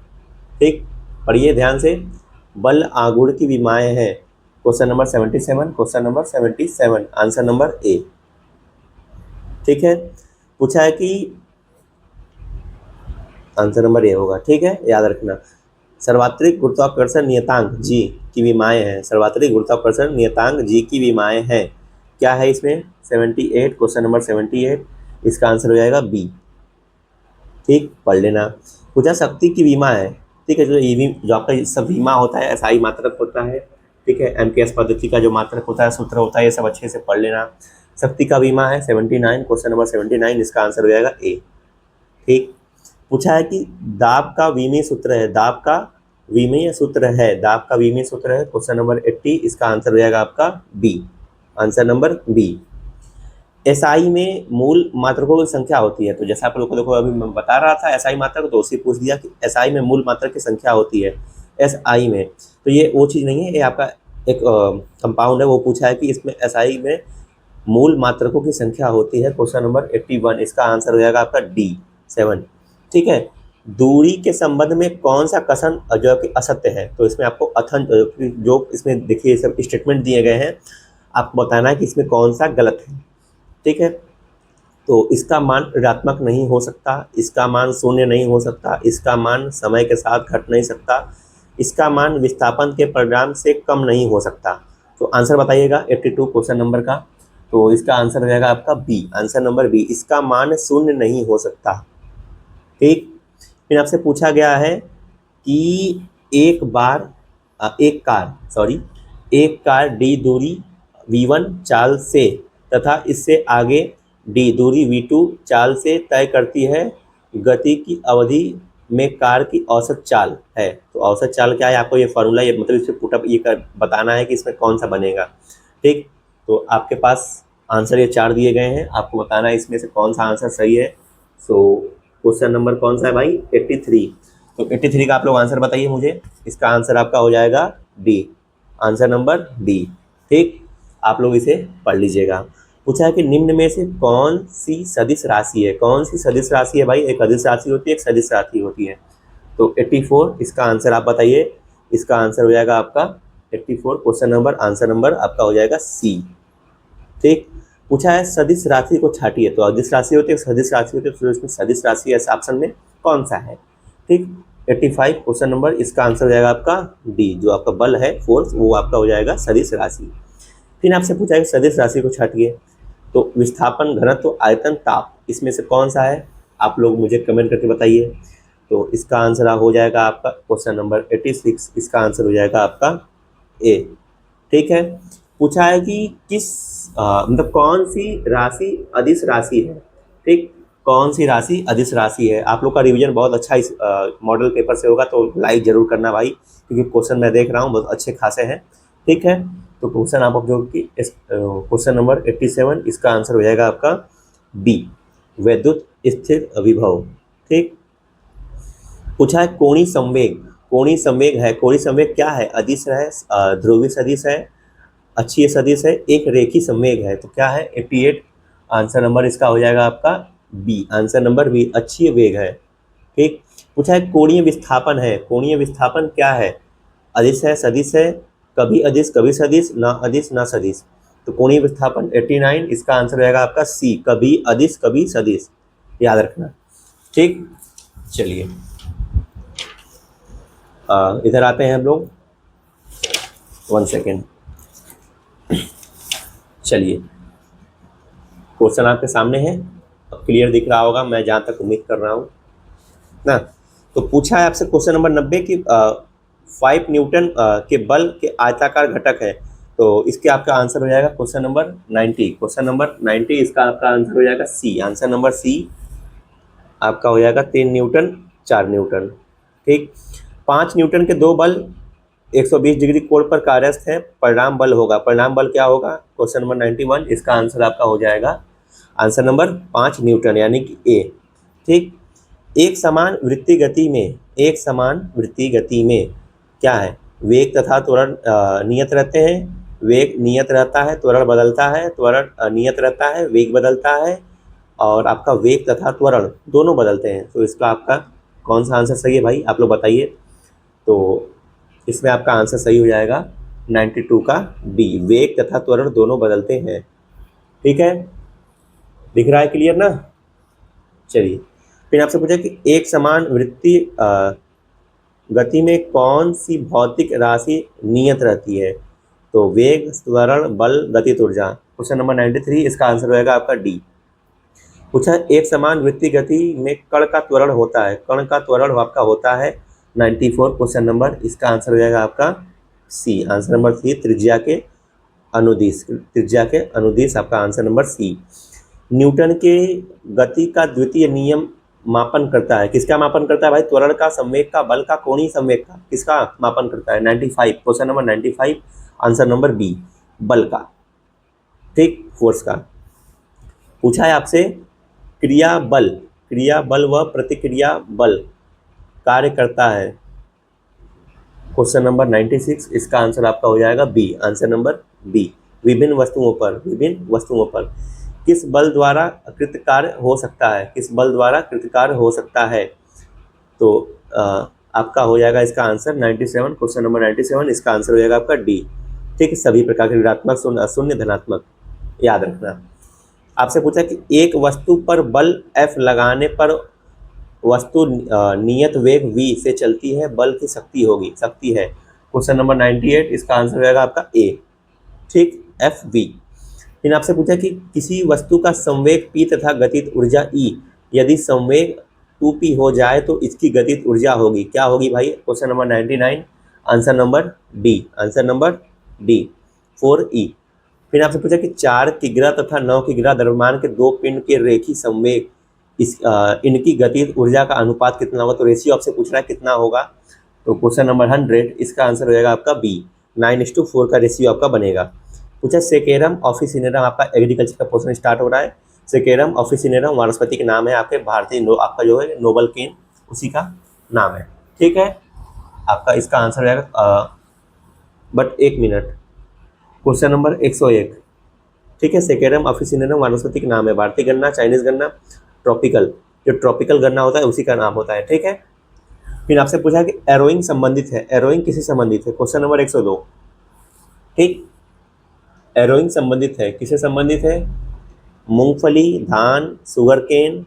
ठीक, पढ़िए ध्यान से, बल आघूर्ण की विमाएँ हैं। Question number 77, question number 77 answer number A. ठीक है, पूछा है कि आंसर नंबर ए होगा। ठीक है, याद रखना। सर्वात्रिक गुरुत्वाकर्षण नियतांक जी की विमाएँ हैं, सर्वात्रिक गुरुत्वाकर्षण नियतांक जी की विमाएँ हैं। क्या है इसमें? 78, क्वेश्चन नंबर 78, इसका आंसर हो जाएगा बी। ठीक, पढ़ लेना। पूछा शक्ति की विमा है। ठीक है, जो आपका सब विमा होता है SI मात्रक होता है। ठीक है, MKS पद्धति का जो मात्रक होता है, सूत्र होता है, ये सब अच्छे से पढ़ लेना। शक्ति का विमा है 79, क्वेश्चन नंबर 79, इसका आंसर हो जाएगा ए। ठीक, पूछा है कि दाब का विमीय सूत्र है, दाब का विमीय सूत्र है, दाब का विमीय सूत्र है, क्वेश्चन नंबर 80, इसका आंसर हो जाएगा आपका B, answer number B. SI में मूल मात्रकों की संख्या होती है, तो जैसा आप लोग को देखो अभी मैं बता रहा था SI मात्रक, तो उसी पूछ दिया कि SI में मूल मात्रक की संख्या होती है SI में, तो ये वो चीज़ नहीं है, ये आपका एक कंपाउंड है, वो पूछा है कि इसमें SI में मूल मात्रकों की संख्या होती है, क्वेश्चन नंबर 81, इसका आंसर हो जाएगा आपका D 7। ठीक है, दूरी के संबंध में कौन सा कथन जो कि असत्य है? तो इसमें आपको अथन जो इसमें देखिए सब स्टेटमेंट दिए गए हैं, आपको बताना है कि इसमें कौन सा गलत है। ठीक है, तो इसका मान ऋणात्मक नहीं हो सकता, इसका मान शून्य नहीं हो सकता, इसका मान समय के साथ घट नहीं सकता, इसका मान विस्थापन के परिणाम से कम नहीं हो सकता। तो आंसर बताइएगा 82 क्वेश्चन नंबर का। तो इसका आंसर हो जाएगा आपका बी, आंसर नंबर बी, इसका मान शून्य नहीं हो सकता। ठीक, फिर आपसे पूछा गया है कि एक कार डी दूरी v1 चाल से तथा इससे आगे डी दूरी v2 चाल से तय करती है, गति की अवधि में कार की औसत चाल है। तो औसत चाल क्या है? आपको ये फॉर्मूला ये मतलब इससे पुटअप बताना है कि इसमें कौन सा बनेगा। ठीक, तो आपके पास आंसर ये 4 दिए गए हैं, आपको बताना है इसमें से कौन सा आंसर सही है। सो क्वेश्चन नंबर कौन सा है भाई? 83। तो 83 का आप लोग आंसर बताइए मुझे। इसका आंसर आपका हो जाएगा डी, आंसर नंबर डी। ठीक, आप लोग इसे पढ़ लीजिएगा। पूछा है कि निम्न में से कौन सी सदिश राशि है? कौन सी सदिश राशि है भाई? एक अदिश राशि होती है, एक सदिश राशि होती है। तो 84 इसका आंसर आप बताइए। इसका आंसर हो जाएगा आपका 84 क्वेश्चन नंबर, आंसर नंबर आपका हो जाएगा सी। ठीक, पूछा है सदिश राशि को छाटिए। तो अदिश राशि होती है, सदिश राशि होती है, तो इसमें सदिश राशि इस ऑप्शन में कौन सा है? ठीक, 85 क्वेश्चन नंबर, इसका आंसर हो जाएगा आपका डी, जो आपका बल है फोर्स, वो आपका हो जाएगा सदिश राशि। फिर आपसे पूछा है सदिश राशि को छाटिए। तो विस्थापन, घनत्व, आयतन, ताप, इसमें से कौन सा है? आप लोग मुझे कमेंट करके बताइए। तो इसका आंसर हो जाएगा आपका क्वेश्चन नंबर 86, इसका आंसर हो जाएगा आपका ए। ठीक है, पूछा है कि मतलब कौन सी राशि अदिश राशि है? ठीक, कौन सी राशि अदिश राशि है? आप लोग का रिवीजन बहुत अच्छा इस मॉडल पेपर से होगा, तो लाइक जरूर करना भाई, क्योंकि क्वेश्चन मैं देख रहा हूँ बहुत अच्छे खासे हैं। ठीक है, तो क्वेश्चन आप जो कि क्वेश्चन नंबर 87, इसका आंसर हो जाएगा आपका बी, वैद्युत स्थिर विभव। ठीक, पूछा है कोणीय संवेग। कोणीय संवेग है, कोणीय संवेग क्या है? अदिश है, ध्रुवीय सदिश है, अक्षीय सदिश है, एक रेखीय संवेग है। तो क्या है? 88 आंसर नंबर इसका हो जाएगा आपका बी, आंसर नंबर बी, अक्षीय वेग है। ठीक, पूछा है कोणीय विस्थापन है। कोणीय विस्थापन क्या है? अदिश है, सदिश है, कभी अदिश कभी सदिश, ना अदिश ना सदिश। तो कोणीय विस्थापन 89, इसका आंसर हो जाएगा आपका सी, कभी अदिश कभी सदिश, याद रखना। ठीक, चलिए इधर आते हैं हम लोग, 1 सेकेंड। चलिए, क्वेश्चन आपके सामने है, क्लियर दिख रहा होगा, मैं जहाँ तक उम्मीद कर रहा हूँ ना। तो पूछा है आपसे क्वेश्चन नंबर 90 की 5 न्यूटन के बल के आयताकार घटक है। तो इसके आपका आंसर हो जाएगा क्वेश्चन नंबर 90, क्वेश्चन नंबर 90, इसका आपका आंसर हो जाएगा सी, आंसर नंबर सी आपका हो जाएगा 3 न्यूटन 4 न्यूटन। ठीक, 5 न्यूटन के 2 बल 120 डिग्री कोण पर कार्यस्थ है, परिणाम बल होगा। परिणाम बल क्या होगा? क्वेश्चन नंबर 91, इसका आंसर आपका हो जाएगा आंसर नंबर 5 न्यूटन, यानी कि ए। ठीक, एक समान वृत्तीय गति में क्या है? वेग तथा त्वरण नियत रहते हैं, वेग नियत रहता है, त्वरण बदलता है, त्वरण नियत रहता है, वेग बदलता है, और आपका वेग तथा त्वरण दोनों बदलते हैं। तो इसका आपका कौन सा आंसर सही है भाई? आप लोग बताइए। तो इसमें आपका आंसर सही हो जाएगा 92 का डी, वेग तथा त्वरण दोनों बदलते हैं। ठीक है, दिख रहा है क्लियर ना? चलिए, फिर आपसे पूछा कि एक समान वृत्तीय गति में कौन सी भौतिक राशि नियत रहती है? तो वेग, त्वरण, बल, गतिज ऊर्जा। क्वेश्चन नंबर 93, इसका आंसर होगा आपका डी। पूछा एक समान वृत्तीय गति में कण का त्वरण होता है, कण का त्वरण आपका होता है 94 क्वेश्चन नंबर, इसका आंसर हो जाएगा आपका सी, आंसर नंबर सी, त्रिज्या के अनुदिश आपका आंसर नंबर सी। न्यूटन के गति का द्वितीय नियम मापन करता है, किसका मापन करता है भाई? त्वरण का, संवेग का, बल का, कोणीय संवेग का, किसका मापन करता है? 95 question number 95, answer number B, बल का। ठीक, फोर्स का। पूछा है आपसे क्रिया बल व प्रतिक्रिया बल कार्य करता है, क्वेश्चन नंबर 96, इसका आंसर आपका हो जाएगा बी, आंसर नंबर बी, विभिन्न वस्तुओं पर किस बल द्वारा कृतकार्य हो सकता है? किस बल द्वारा कृतकार्य हो सकता है? तो आपका हो जाएगा इसका आंसर 97, क्वेश्चन नंबर 97 इसका आंसर हो जाएगा आपका डी। ठीक है, सभी प्रकार के ऋणात्मक, शून्य, अशून्य, धनात्मक याद रखना। आपसे पूछा कि एक वस्तु पर बल F लगाने पर वस्तु नियत वेग v से चलती है, बल की शक्ति होगी, शक्ति है। क्वेश्चन नंबर 98 इसका आंसर हो जाएगा आपका ए। ठीक, एफ वी। फिर आपसे पूछा कि किसी वस्तु का संवेग p तथा गतिज ऊर्जा E, यदि संवेग 2p हो जाए तो इसकी गतिज ऊर्जा होगी, क्या होगी भाई? Question number 99 answer number D, answer number D 4E। फिर आपसे पूछा कि 4 किग्रा तथा 9 किग्रा द्रव्यमान के दो पिंड के रेखी संवेग इनकी गतिज ऊर्जा का अनुपात कितना होगा? तो रेशियो आपसे पूछ रहा है कितना होगा, तो क्वेश्चन नंबर 100 इसका आंसर हो जाएगा आपका बी, 9:4 का रेशियो आपका बनेगा। पूछा सेकेरम ऑफिसिनेरम, आपका एग्रीकल्चर का पोर्शन स्टार्ट हो रहा है। सेकेरम ऑफिसिनेरम वनस्पति के नाम है आपके भारतीय आपका जो है नोबल केन उसी का नाम है। ठीक है, आपका इसका आंसर हो जाएगा बट 1 मिनट, क्वेश्चन नंबर 101। ठीक है, सेकेरम ऑफिसिनेरम वनस्पति का नाम है, भारतीय गन्ना, चाइनीज गन्ना, ट्रॉपिकल, जो ट्रॉपिकल गन्ना होता है उसी का नाम होता है। ठीक है, फिर आपसे पूछा कि एरोइंग संबंधित है, एरोइंग किससे संबंधित है? Question number 102। ठीक, एरोइंग संबंधित है, किससे संबंधित है? मूंगफली, धान, सुगरकेन,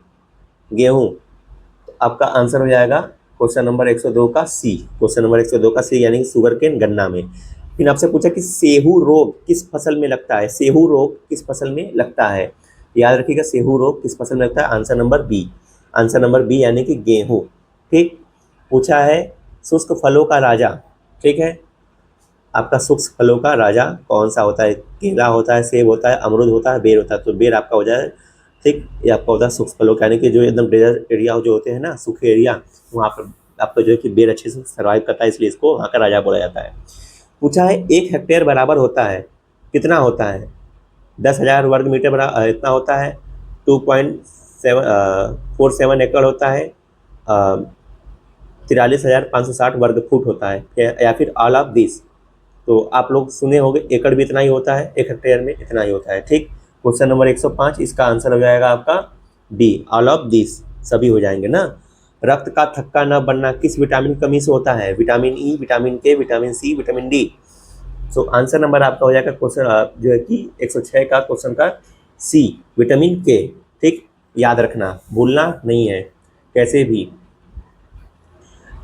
गेहूं। तो आपका आंसर हो जाएगा क्वेश्चन नंबर 102 का सी, क्वेश्चन नंबर 102 का सी, यानी कि सुगरकेन गन्ना में। फिर आपसे पूछा कि सेहू रोग किस फसल में लगता है? सेहू रोग किस फसल में लगता है? याद रखिएगा, सेहू रोग किस फसल में लगता है? Answer number B, answer number B यानी कि गेहूं। ठीक, पूछा है शुष्क फलों का राजा। ठीक है, आपका शुष्क फलों का राजा कौन सा होता है? केला होता है, सेब होता है, अमरूद होता है, बेर होता है। तो बेर आपका हो जाए। ठीक, ये आपका होता है शुष्क फलों का, यानी कि जो एकदम डेजर्ट एरिया जो होते हैं ना, सूखे एरिया, वहाँ पर आपका जो है कि बेर अच्छे से सर्वाइव करता है, इसलिए इसको वहाँ का राजा बोला जाता है। पूछा है 1 हेक्टेयर बराबर होता है, कितना होता है? 10,000 वर्ग मीटर बराबर इतना होता है, 2.47 एकड़ होता है, 43,560 वर्ग फुट होता है, या फिर ऑल ऑफ दिस। तो आप लोग सुने होंगे एकड़ भी इतना ही होता है, 1 हेक्टेयर में इतना ही होता है। ठीक, क्वेश्चन नंबर 105 इसका आंसर हो जाएगा आपका डी, ऑल ऑफ दिस, सभी हो जाएंगे ना। रक्त का थक्का न बनना किस विटामिन की कमी से होता है? Vitamin E, vitamin K, vitamin C, vitamin D. So answer number आपका हो जाएगा क्वेश्चन जो है कि 106 का क्वेश्चन का सी, विटामिन के। ठीक, याद रखना, भूलना नहीं है कैसे भी।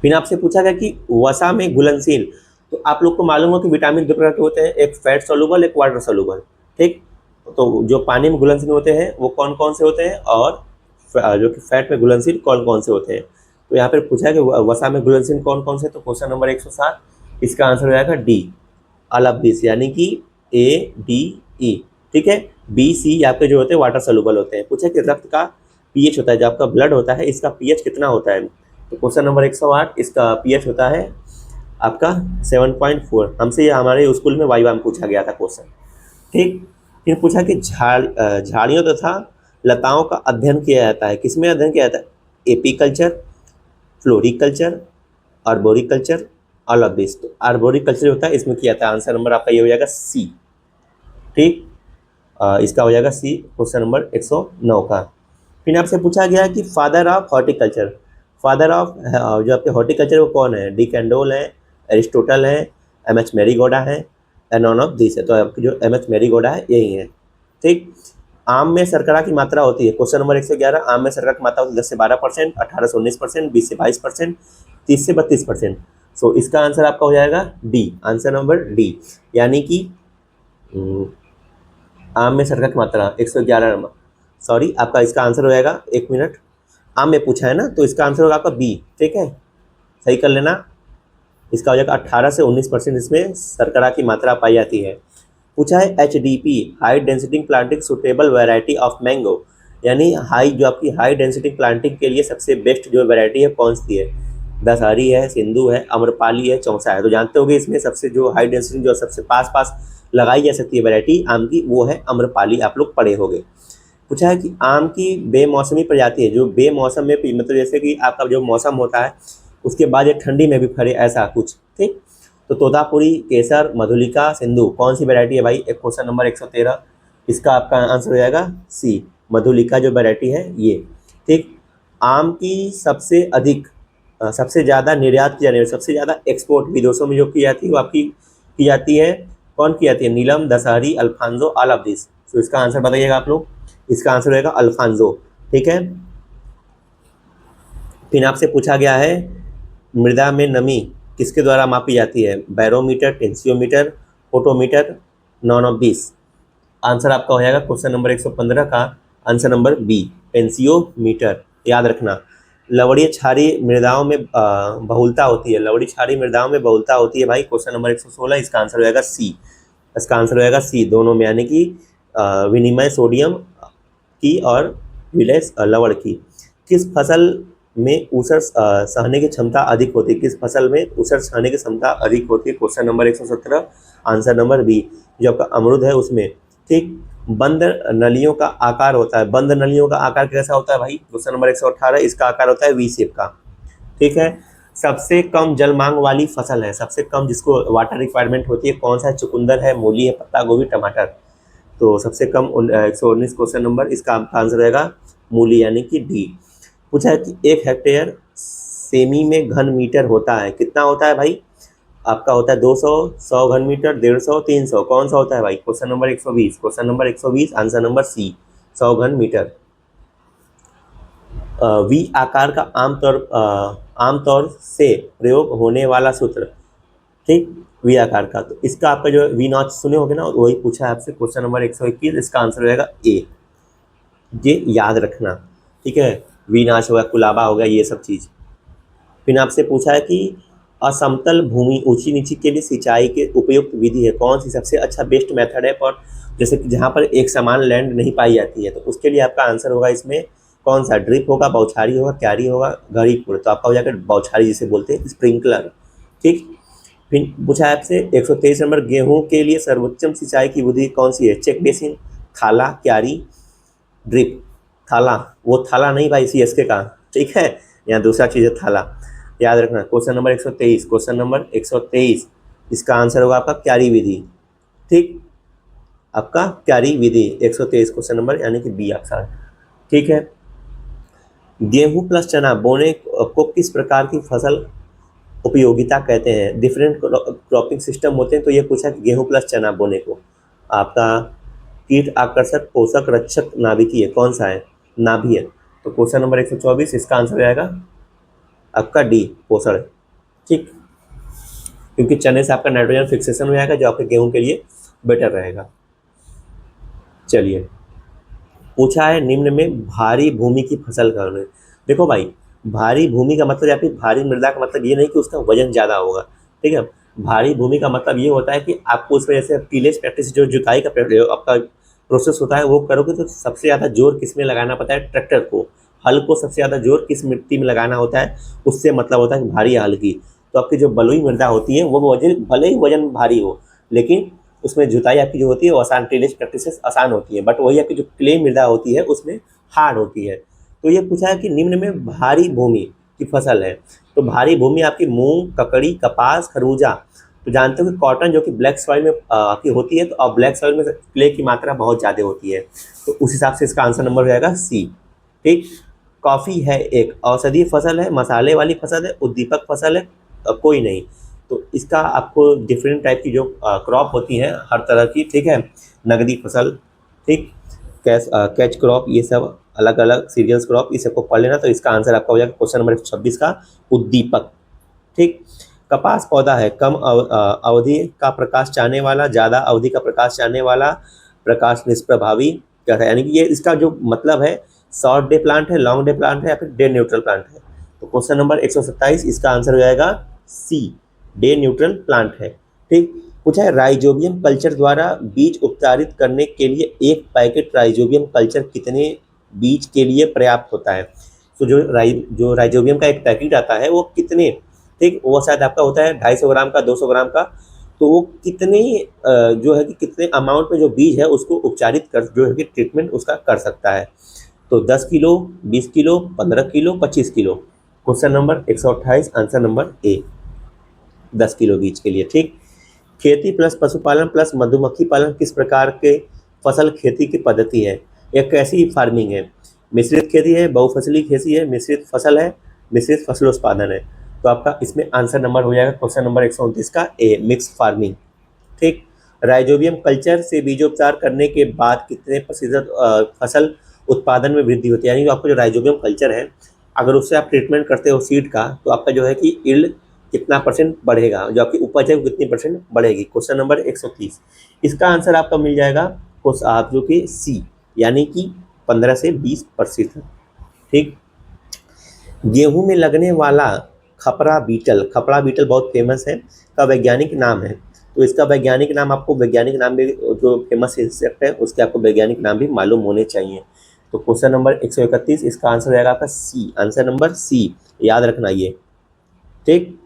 फिर आपसे पूछा गया कि वसा में घुलनशील, तो आप लोग को मालूम हो कि विटामिन 2 प्रकार के होते हैं, एक फैट सोलुबल, एक वाटर सोलुबल। ठीक, तो जो पानी में घुलनशील होते हैं वो कौन कौन से होते हैं, और जो कि फैट में घुलनशील कौन कौन से होते हैं? तो यहाँ पर पूछा है कि वसा में घुलनशील कौन कौन से, तो क्वेश्चन नंबर 107 इसका आंसर हो जाएगा डी, ऑल ऑफ दिस, यानी कि ए, डी, ई। ठीक है, बी, सी आपके जो होते हैं वाटर सोलुबल होते हैं। पूछा कि रक्त का पीएच होता है, जो आपका ब्लड होता है इसका पीएच कितना होता है? तो क्वेश्चन नंबर 108 इसका पीएच होता है आपका 7.4। हमसे ये हमारे स्कूल में वाइवा में पूछा गया था क्वेश्चन। ठीक, फिर पूछा कि झाड़ियों तथा लताओं का अध्ययन किया जाता है, किसमें अध्ययन किया जाता है? Apiculture, floriculture, arboriculture, all of this. तो आर्बोरिकल्चर होता है इसमें किया जाता है, आंसर नंबर आपका ये हो जाएगा सी। ठीक, इसका हो जाएगा सी, क्वेश्चन नंबर 109 का। फिर आपसे पूछा गया कि father of horticulture, father of जो आपके हॉर्टिकल्चर वो कौन है? डी कैंडोल है, एरिस्टोटल है, एम.एच. मैरीगोडा है, नॉन ऑफ दिस है। तो आपकी जो एम.एच. मैरीगोडा है यही है। ठीक, आम में शर्करा की मात्रा होती है, क्वेश्चन नंबर 111, आम में शर्करा की मात्रा होती है 10 से 12%, 18 से 19%, 20 से 22%, 30 से 32%। सो इसका आंसर आपका हो जाएगा डी, आंसर नंबर डी, यानी कि आम में शर्करा की मात्रा 111, सॉरी आपका इसका आंसर हो जाएगा, 1 मिनट, आम में पूछा है ना, तो इसका आंसर होगा आपका बी। ठीक है, सही कर लेना, इसका हो जाएगा 18 से 19% इसमें शर्करा की मात्रा पाई जाती है। पूछा है HDP, high density planting suitable variety of mango, यानी हाई जो आपकी हाई डेंसिटी प्लांटिंग के लिए सबसे बेस्ट जो वैरायटी है कौन सी है? दशहरी है, सिंधु है, अम्रपाली है, चौसा है। तो जानते होंगे इसमें सबसे जो हाई डेंसिटी जो सबसे पास पास लगाई जा सकती है वैरायटी आम की, वो है अम्रपाली, आप लोग पढ़े होंगे। पूछा है कि आम की बेमौसमी प्रजाति है, जो बेमौसम में मतलब जैसे कि आपका जो मौसम होता है उसके बाद ये ठंडी में भी फरे, ऐसा कुछ। ठीक, तो तोतापुरी, केसर, मधुलिका, सिंधु कौन सी वैरायटी है भाई? एक क्वेश्चन नंबर 113 इसका आपका आंसर हो जाएगा सी, मधुलिका जो वैरायटी है ये। ठीक, आम की सबसे अधिक सबसे ज़्यादा निर्यात की जाने वाली, सबसे ज़्यादा एक्सपोर्ट विदेशों में जो की जाती है वो आपकी की जाती है, कौन की जाती है? Neelam, Dasheri, Alphonso, all of this. तो इसका आंसर बताइएगा आप लोग। इसका आंसर रहेगा अल्फांसो। ठीक है। फिर आपसे पूछा गया है मृदा में नमी किसके द्वारा मापी जाती है? Barometer, tensiometer, photometer, none of this. Answer आपका हो जाएगा क्वेश्चन नंबर 115 का आंसर नंबर बी, टेंसियोमीटर। याद रखना। लवणीय क्षारीय मृदाओं में बहुलता होती है, लवणीय क्षारीय मृदाओं में बहुलता होती है भाई, क्वेश्चन नंबर 116। इसका आंसर हो जाएगा सी। इसका आंसर हो जाएगा सी, दोनों में, यानी कि विनिमय सोडियम की और विलय लवण की। किस फसल में ऊसर सहने की क्षमता अधिक होती है? किस फसल में ऊसर सहने की क्षमता अधिक होती है? Question number 117 answer number B, जो आपका अमरूद है उसमें। ठीक। बंद नलियों का आकार होता है, बंद नलियों का आकार कैसा होता है भाई? क्वेश्चन नंबर 118, इसका आकार होता है वी शेप का। ठीक है। सबसे कम जल मांग वाली फसल है, सबसे कम जिसको वाटर रिक्वायरमेंट होती है, कौन सा है? चुकंदर है, मूली है, पत्ता गोभी, टमाटर। तो सबसे कम 119 क्वेश्चन नंबर, इसका आंसर रहेगा मूली, यानी कि डी। पूछा है कि 1 हेक्टेयर सेमी में घन मीटर होता है, कितना होता है भाई? आपका होता है 200, 100 घन मीटर, 150, 300, कौन सा होता है भाई? Question number 120, question number 120 answer number C, 100 घन मीटर। वी आकार का आमतौर से प्रयोग होने वाला सूत्र। ठीक। वी आकार का, तो इसका आपका जो वी नॉट सुने होगे ना, वही पूछा है आपसे, क्वेश्चन नंबर 121। इसका आंसर हो जाएगा ए, ये याद रखना। ठीक है। वी नाच हो गया, कुलाबा हो गया, ये सब चीज़। फिर आपसे पूछा है कि असमतल भूमि ऊंची नीची के लिए सिंचाई के उपयुक्त विधि है, कौन सी सबसे अच्छा बेस्ट मेथड है? पर जैसे कि जहाँ पर एक समान लैंड नहीं पाई जाती है, तो उसके लिए आपका आंसर होगा इसमें कौन सा? ड्रिप होगा, बौछारी होगा, क्यारी होगा, घड़ीपुर। तो आपका हो जाएगा बौछारी, जिसे बोलते हैं स्प्रिंकलर। ठीक। फिर पूछा है आपसे 123 नंबर, गेहूं के लिए सर्वोत्तम सिंचाई की विधि कौन सी है? चेक बेसिन, थाला, क्यारी, ड्रिप। थाला, वो थाला नहीं भाई, CSK का। ठीक है। यहाँ दूसरा चीज़ है थाला, याद रखना। क्वेश्चन नंबर 123, क्वेश्चन नंबर 123, इसका आंसर होगा आपका क्यारी विधि। ठीक। आपका क्यारी विधि 123 क्वेश्चन नंबर, यानी कि बी आपका। ठीक है। गेहूं प्लस चना बोने को किस प्रकार की फसल उपयोगिता कहते हैं? डिफरेंट क्रॉपिंग सिस्टम होते हैं, तो ये पूछा कि गेहूं प्लस चना बोने को आपका कीट आकर्षक, पोषक, रक्षक, नाभिकीय, कौन सा है? नाभिय। तो क्वेश्चन नंबर 124, इसका आंसर आएगा आपका डी, पोषण। ठीक। क्योंकि चने से आपका नाइट्रोजन फिक्सेशन हो जाएगा, जो आपके गेहूं के लिए बेटर रहेगा। चलिए, पूछा है निम्न में भारी भूमि की फसल का उल्लेख। देखो भाई, भारी भूमि का मतलब या फिर भारी मृदा का मतलब ये नहीं कि उसका वजन ज़्यादा होगा। ठीक है। भारी भूमि का मतलब ये होता है कि आपको उसमें जैसे टीलेज प्रैक्टिस, जो जुताई का आपका प्रोसेस होता है, वो करोगे तो सबसे ज़्यादा जोर किस में लगाना पड़ता है? ट्रैक्टर को। हल को सबसे ज़्यादा जोर किस मिट्टी में लगाना होता है? उससे मतलब होता है कि भारी हल की। तो आपकी जो बलुई मृदा होती है वो वजन, भले ही वजन भारी हो, लेकिन उसमें जुताई आपकी जो होती है वो आसान, टीलेज प्रैक्टिसेस आसान होती है। बट वही आपकी जो क्ले मृदा होती है उसमें हार्ड होती है। तो ये पूछा है कि निम्न में भारी भूमि की फसल है, तो भारी भूमि आपकी मूंग, ककड़ी, कपास, खरबूजा। तो जानते हो कि कॉटन जो कि ब्लैक सॉइल में आपकी होती है, तो अब ब्लैक सॉइल में क्ले की मात्रा बहुत ज़्यादा होती है, तो उस हिसाब से इसका आंसर नंबर हो जाएगा सी। ठीक। कॉफ़ी है एक औषधीय फसल है, मसाले वाली फसल है, उद्दीपक फसल है, कोई नहीं। तो इसका आपको डिफरेंट टाइप की जो क्रॉप होती है हर तरह की, ठीक है, नगदी फसल, ठीक, कैच क्रॉप, ये सब अलग अलग सीरियल्स क्रॉप, इस सबको पढ़ लेना। तो इसका आंसर आपका हो जाएगा क्वेश्चन नंबर 126 का उद्दीपक। ठीक। कपास पौधा है कम अवधि का प्रकाश चाहने वाला, ज़्यादा अवधि का प्रकाश चाहने वाला, प्रकाश निष्प्रभावी, क्या है? यानी कि ये इसका जो मतलब है, शॉर्ट डे प्लांट है, लॉन्ग डे प्लांट है, या फिर डे न्यूट्रल प्लांट है। तो क्वेश्चन नंबर 127, इसका आंसर हो जाएगा सी, डे न्यूट्रल प्लांट है। ठीक। पूछा है राइजोबियम कल्चर द्वारा बीज उपचारित करने के लिए एक पैकेट राइजोबियम कल्चर कितने बीज के लिए पर्याप्त होता है? तो जो राइजोबियम का एक पैकेट आता है वो कितने, ठीक, वो शायद आपका होता है 250 ग्राम का, 200 ग्राम का। तो वो कितने जो है कि कितने अमाउंट में जो बीज है उसको उपचारित कर, जो है कि ट्रीटमेंट उसका कर सकता है? तो 10 kilo, 20 kilo, 15 kilo, 25 kilo. Question number 128 answer number A, 10 kilo बीज के लिए। ठीक। खेती प्लस पशुपालन प्लस मधुमक्खी पालन किस प्रकार के फसल खेती की पद्धति है? यह कैसी फार्मिंग है? मिश्रित खेती है, बहुफसली खेती है, मिश्रित फसल है, मिश्रित फसल उत्पादन है। तो आपका इसमें आंसर नंबर हो जाएगा क्वेश्चन नंबर 129 का ए, मिक्स फार्मिंग। ठीक। राइजोबियम कल्चर से बीजोपचार करने के बाद कितने प्रतिशत फसल उत्पादन में वृद्धि होती है, यानी कि आपको जो राइजोबियम कल्चर है, अगर उससे आप ट्रीटमेंट करते हो सीड का, तो आपका जो है कि यील्ड कितना परसेंट बढ़ेगा, जो आपकी उपज है वो कितनी परसेंट बढ़ेगी। क्वेश्चन नंबर 130, इसका आंसर आपका मिल जाएगा आप जो कि सी, यानी कि 15 से 20%। ठीक। गेहूं में लगने वाला खपरा बीटल बहुत फेमस है, का वैज्ञानिक नाम है। तो इसका वैज्ञानिक नाम, आपको वैज्ञानिक नाम भी, जो फेमस इंसेक्ट है उसके आपको वैज्ञानिक नाम भी मालूम होने चाहिए। तो क्वेश्चन नंबर 131, इसका आंसर रहेगा आपका सी, आंसर नंबर सी, याद रखना ये। ठीक।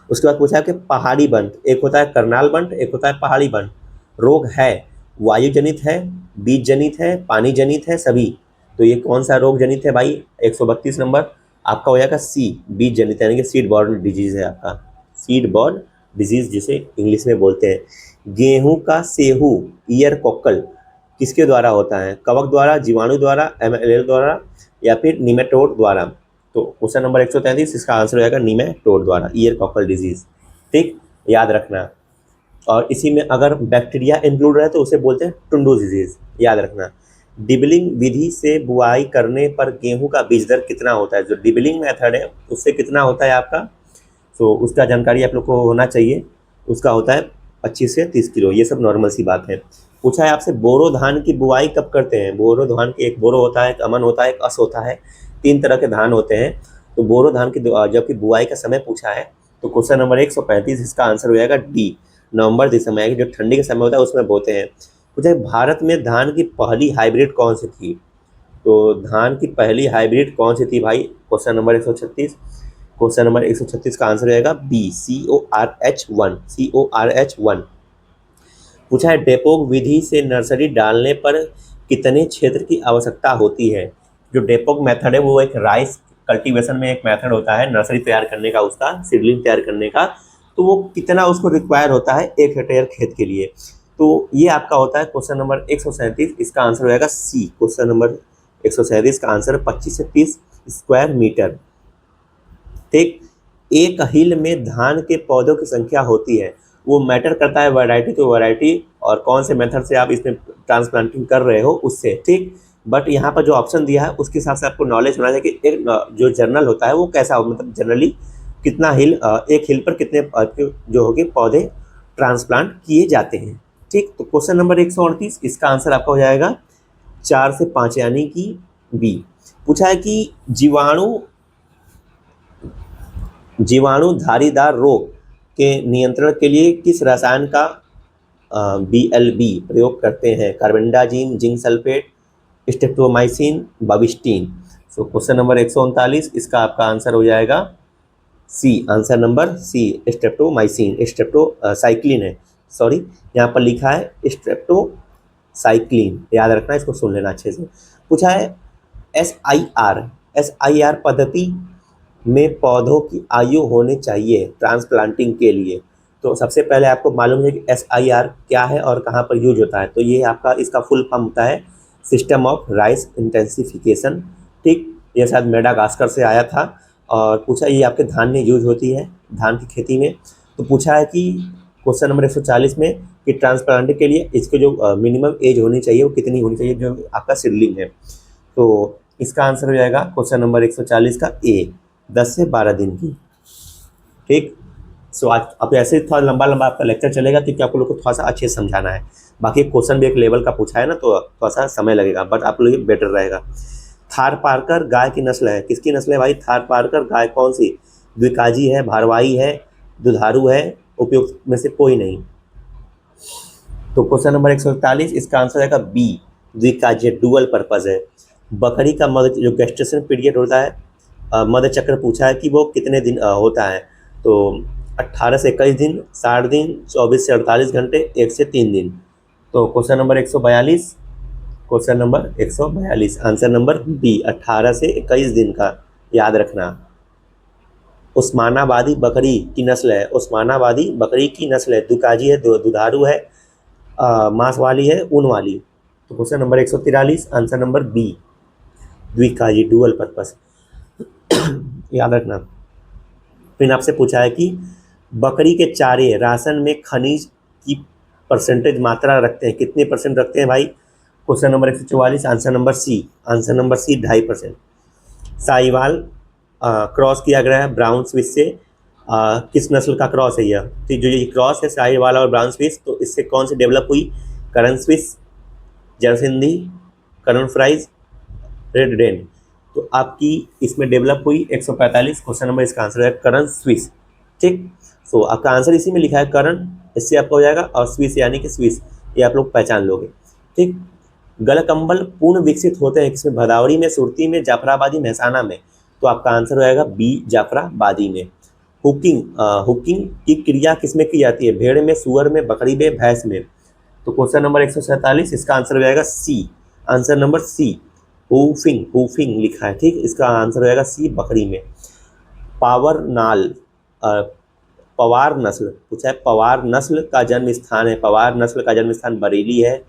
उसके बाद पूछा कि पहाड़ी बंट, एक होता है करनाल बंट, एक होता है पहाड़ी बंट, रोग है वायु जनित है, बीज जनित है, पानी जनित है, सभी। तो ये कौन सा रोग जनित है भाई? 132 नंबर आपका हो जाएगा सी, बीज जनित, यानी कि सीड बॉर्न डिजीज है आपका, सीड बॉर्न डिजीज जिसे इंग्लिश में बोलते हैं। गेहूं का सेहू ईयर कोक्कल किसके द्वारा होता है? कवक द्वारा, जीवाणु द्वारा, एमएलएल द्वारा, या फिर निमेटोड द्वारा। तो क्वेश्चन नंबर 133, इसका आंसर हो जाएगा निमेटोड द्वारा, ईयर कोक्कल डिजीज। ठीक, याद रखना। और इसी में अगर बैक्टीरिया इंक्लूड रहे तो उसे बोलते हैं टुंडू डिजीज, याद रखना। डिबलिंग विधि से बुआई करने पर गेहूं का बीज दर कितना होता है? जो डिबलिंग मेथड है उससे कितना होता है आपका, तो उसका जानकारी आप लोग को होना चाहिए। उसका होता है 25 से 30 किलो, ये सब नॉर्मल सी बात है। पूछा है आपसे बोरो धान की बुआई कब करते हैं? बोरो धान की, एक बोरो होता है, एक अमन होता है, एक अस होता है, 3 तरह के धान होते हैं। तो बोरो धान की जबकि बुआई का समय पूछा है, तो क्वेश्चन नंबर 135, इसका आंसर हो जाएगा डी, नवंबर दिसंबर, जो ठंडी का समय होता है उसमें बोते हैं। पूछा है भारत में धान की पहली हाइब्रिड कौन सी थी? तो धान की पहली हाइब्रिड कौन सी थी भाई? क्वेश्चन नंबर 136, क्वेश्चन नंबर 136 का आंसर रहेगा बी, CORH1, CORH1। पूछा है डेपोक विधि से नर्सरी डालने पर कितने क्षेत्र की आवश्यकता होती है? जो डेपोक मेथड है वो एक राइस कल्टीवेशन में एक मेथड होता है नर्सरी तैयार करने का, उसका सीडलिंग तैयार करने का। तो वो कितना उसको रिक्वायर होता है 1 हेक्टेयर खेत के लिए? तो ये आपका होता है क्वेश्चन नंबर 137, इसका आंसर हो जाएगा सी, क्वेश्चन नंबर 137 का आंसर 25 से 30 स्क्वायर मीटर। ठीक। एक हिल में धान के पौधों की संख्या होती है, वो मैटर करता है वैरायटी टू वैरायटी और कौन से मेथड से आप इसमें ट्रांसप्लांटिंग कर रहे हो उससे। ठीक। बट यहाँ पर जो ऑप्शन दिया है उसके हिसाब से आपको नॉलेज होना चाहिए कि एक जो जर्नल होता है वो कैसा हो, मतलब जनरली कितना हिल, एक हिल पर कितने जो होगी पौधे ट्रांसप्लांट किए जाते हैं। ठीक। तो क्वेश्चन नंबर 138, इसका आंसर आपका हो जाएगा 4 से 5, यानी कि बी। पूछा है कि जीवाणु धारीदार रोग के नियंत्रण के लिए किस रसायन का BLB प्रयोग करते हैं? Carbendazim, zinc sulphate, streptomycin, Bavistin. So question number 139, इसका आपका आंसर हो जाएगा C, answer number C, streptomycin, cycline है, सॉरी यहाँ पर लिखा है स्ट्रेप्टोसाइक्लिन, याद रखना, इसको सुन लेना अच्छे से। पूछा है SIR पद्धति में पौधों की आयु होनी चाहिए ट्रांसप्लांटिंग के लिए। तो सबसे पहले आपको मालूम है कि SIR क्या है और कहाँ पर यूज होता है। तो ये आपका इसका फुल फॉर्म होता है सिस्टम ऑफ राइस इंटेंसिफिकेशन। ठीक, ये शायद मेडागास्कर से आया था और पूछा ये आपके धान में यूज होती है, धान की खेती में। तो पूछा है कि क्वेश्चन नंबर 140 में कि ट्रांसप्लांटिंग के लिए इसको जो मिनिमम एज होनी चाहिए वो कितनी होनी चाहिए, जो आपका सीडलिंग है। तो इसका आंसर हो जाएगा क्वेश्चन नंबर 140 का ए, 10 से 12 दिन की। ठीक। सो आज अब ऐसे थोड़ा लंबा आपका लेक्चर चलेगा क्योंकि आपको लोग को थोड़ा सा अच्छे से समझाना है। बाकी क्वेश्चन भी एक लेवल का पूछा है ना, तो थोड़ा सा समय लगेगा, बट आप लोग बेटर रहेगा। थारपारकर गाय की नस्ल है, किसकी नस्ल है भाई? थारपारकर गाय कौन सी? द्विकाजी है, भारवाही है, दुधारू है, उपयुक्त में से कोई नहीं। तो क्वेश्चन नंबर 141, इसका आंसर आएगा बी, द्विकाजी, डुअल पर्पज है। बकरी का मध्य जो गेस्टेशन पीरियड होता है, मध्य चक्र पूछा है कि वो कितने दिन होता है? तो 18 से 21 दिन, 60 दिन, 24 से 48 घंटे, 1 से 3 दिन। तो question number 142, question number 142, answer number B, 18 से 21 दिन का, याद रखना। उस्मानाबादी बकरी की नस्ल है, उस्मानाबादी बकरी की नस्ल है, दुकाजी है, दुधारू है, मांस वाली है, ऊन वाली। तो question number 143, answer number B, द्विकाजी, डुअल पर्पस। याद रखना। फिर आपसे पूछा है कि बकरी के चारे राशन में खनिज की परसेंटेज मात्रा रखते हैं, कितने परसेंट रखते हैं भाई? Question number 144, answer number C. Answer number C 2.5%। Sahiwal cross किया गया है ब्राउन स्विस से। किस नस्ल का क्रॉस है यह? तो जो ये क्रॉस है साहिवाल और ब्राउन स्विस, तो इससे कौन सी डेवलप हुई? करन स्विस, जरसिंधी, करन फ्राइज, रेड डेन। तो आपकी इसमें डेवलप हुई 145। क्वेश्चन नंबर इसका आंसर है करन स्विस। ठीक, सो आपका आंसर इसी में लिखा है करन, इससे आपका हो जाएगा, और स्विस यानी कि स्विस, ये आप लोग पहचान लोगे। ठीक, गलकंबल पूर्ण विकसित होते हैं किसमें? भदावरी में, सुरती में, जाफराबादी, मेहसाना में। तो आपका आंसर हो जाएगा बी, जाफराबादी में। हुकिंग, हुकिंग की क्रिया किसमें की जाती है? भेड़ में, सुअर में, बकरी में, भैंस में। तो क्वेश्चन नंबर 147, इसका आंसर हो जाएगा सी। आंसर नंबर सी, हूफिंग, हूफिंग लिखा है। ठीक, इसका आंसर हो जाएगा सी, बकरी में। पावर नाल, पवार नस्ल पूछा है, पवार नस्ल का जन्म स्थान है, पवार नस्ल का जन्म स्थान बरेली है,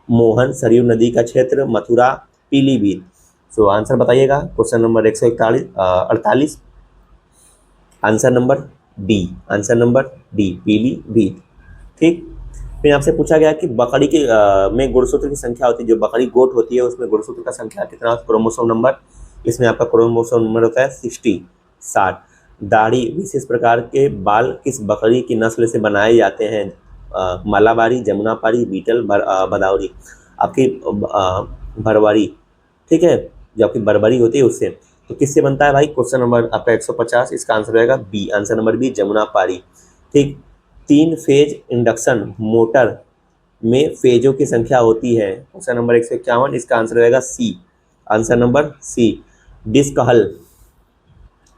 मोहन, सरयू नदी का क्षेत्र, मथुरा, पीलीभीत। सो आंसर बताइएगा। Question number 148, answer number D, answer number D, Pilibhit. ठीक, फिर आपसे पूछा गया कि बकरी के में गुणसूत्र की संख्या होती है, जो बकरी गोट होती है उसमें गुणसूत्र का संख्या कितना? क्रोमोसोम नंबर, इसमें आपका क्रोमोसोम नंबर होता है 60। दाढ़ी विशेष प्रकार के बाल किस बकरी की नस्ल से बनाए जाते हैं? मालाबारी, जमुनापारी, बीटल, भदावरी। आपकी भरवारी, ठीक है, जो आपकी बरबरी होती है उससे। तो किससे बनता है भाई? क्वेश्चन नंबर आपका 150, इसका आंसर रहेगा B, answer number B, Jamunapari. ठीक, 3 फेज इंडक्शन मोटर में फेजों की संख्या होती है। क्वेश्चन नंबर 151, इसका आंसर रहेगा सी, आंसर नंबर सी। डिस्क हल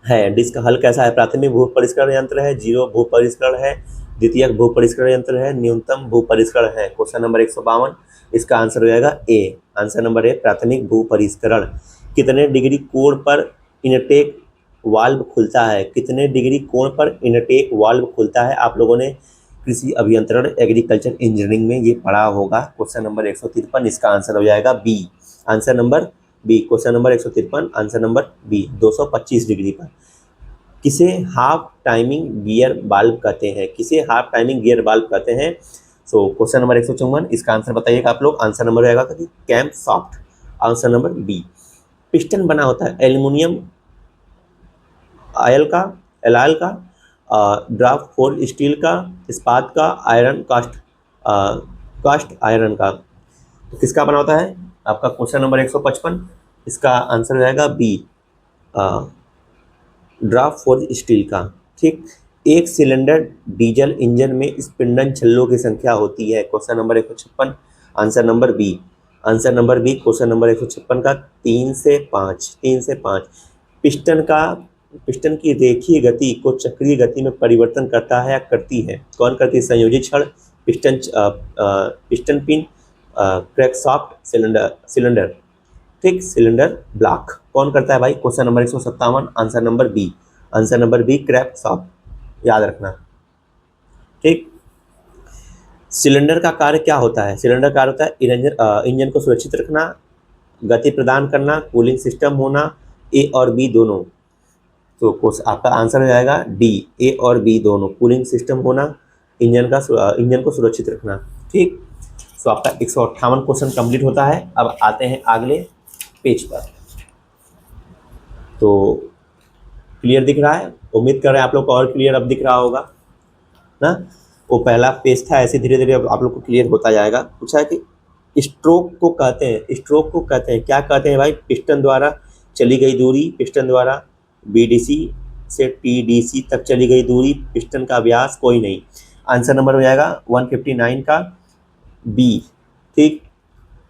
है, डिस्क हल कैसा है? प्राथमिक भू परिष्करण यंत्र है, जीरो भू परिष्करण है, द्वितीयक भू परिष्करण यंत्र है, न्यूनतम भू परिष्करण है। क्वेश्चन नंबर 152, इसका आंसर हो जाएगा ए, आंसर नंबर ए, प्राथमिक भू परिष्करण। कितने डिग्री कोण पर इनटेक वाल्व खुलता है? कितने डिग्री कोण पर इनटेक वाल्व खुलता है? आप लोगों ने कृषि अभियंत्रण एग्रीकल्चर इंजीनियरिंग में ये पढ़ा होगा। क्वेश्चन नंबर 153, इसका आंसर हो जाएगा B, answer number B. Question number 153, answer number B, 225 degree पर। किसे हाफ टाइमिंग गियर बाल्ब कहते हैं? किसे हाफ टाइमिंग गियर बाल्ब कहते हैं? सो क्वेश्चन नंबर 154, इसका आंसर बताइएगा आप लोग। आंसर नंबर रहेगा कि camshaft, answer number B. Piston बना होता है एल्युमिनियम आयल का, एलायल का, ड्राफ्ट फोर स्टील का, इस्पात का, आयरन कास्ट आयरन का। तो किसका बना होता है? आपका क्वेश्चन नंबर 155, इसका आंसर हो जाएगा बी, ड्राफ्ट फोर स्टील का। ठीक, एक सिलेंडर डीजल इंजन में स्पिंडल छल्लों की संख्या होती है। Question number 156, answer number B, answer number B. Question number 156 का 3 से 5, 3 से 5। पिस्टन की रेखीय गति को चक्रीय गति में परिवर्तन करता है या करती है? कौन करती है? संयोजित छड़, पिस्टन पिन, क्रैंकशाफ्ट, सिलेंडर। ठीक, सिलेंडर ब्लॉक कौन करता है भाई? Question number 157, answer number B, answer number B, crankshaft, याद रखना। ठीक, सिलेंडर का कार्य क्या होता है? सिलेंडर का कार्य होता है इंजन को सुरक्षित रखना, गति प्रदान करना, कूलिंग सिस्टम होना, ए और बी दोनों। तो आपका आंसर हो जाएगा डी, ए और बी दोनों, कूलिंग सिस्टम होना, इंजन को सुरक्षित रखना। ठीक, तो आपका 158 क्वेश्चन कंप्लीट होता है। अब आते हैं अगले पेज पर। तो क्लियर दिख रहा है? उम्मीद कर रहे हैं आप लोग को और क्लियर अब दिख रहा होगा ना। वो पहला पेज था, ऐसे धीरे धीरे अब आप लोग को क्लियर होता जाएगा। पूछा है कि स्ट्रोक को कहते हैं, स्ट्रोक को कहते हैं, क्या कहते हैं भाई? पिस्टन द्वारा चली गई दूरी, पिस्टन द्वारा बीडीसी से टीडीसी तक चली गई दूरी, पिस्टन का व्यास कोई नहीं। आंसर नंबर हो जाएगा 159 का बी। ठीक,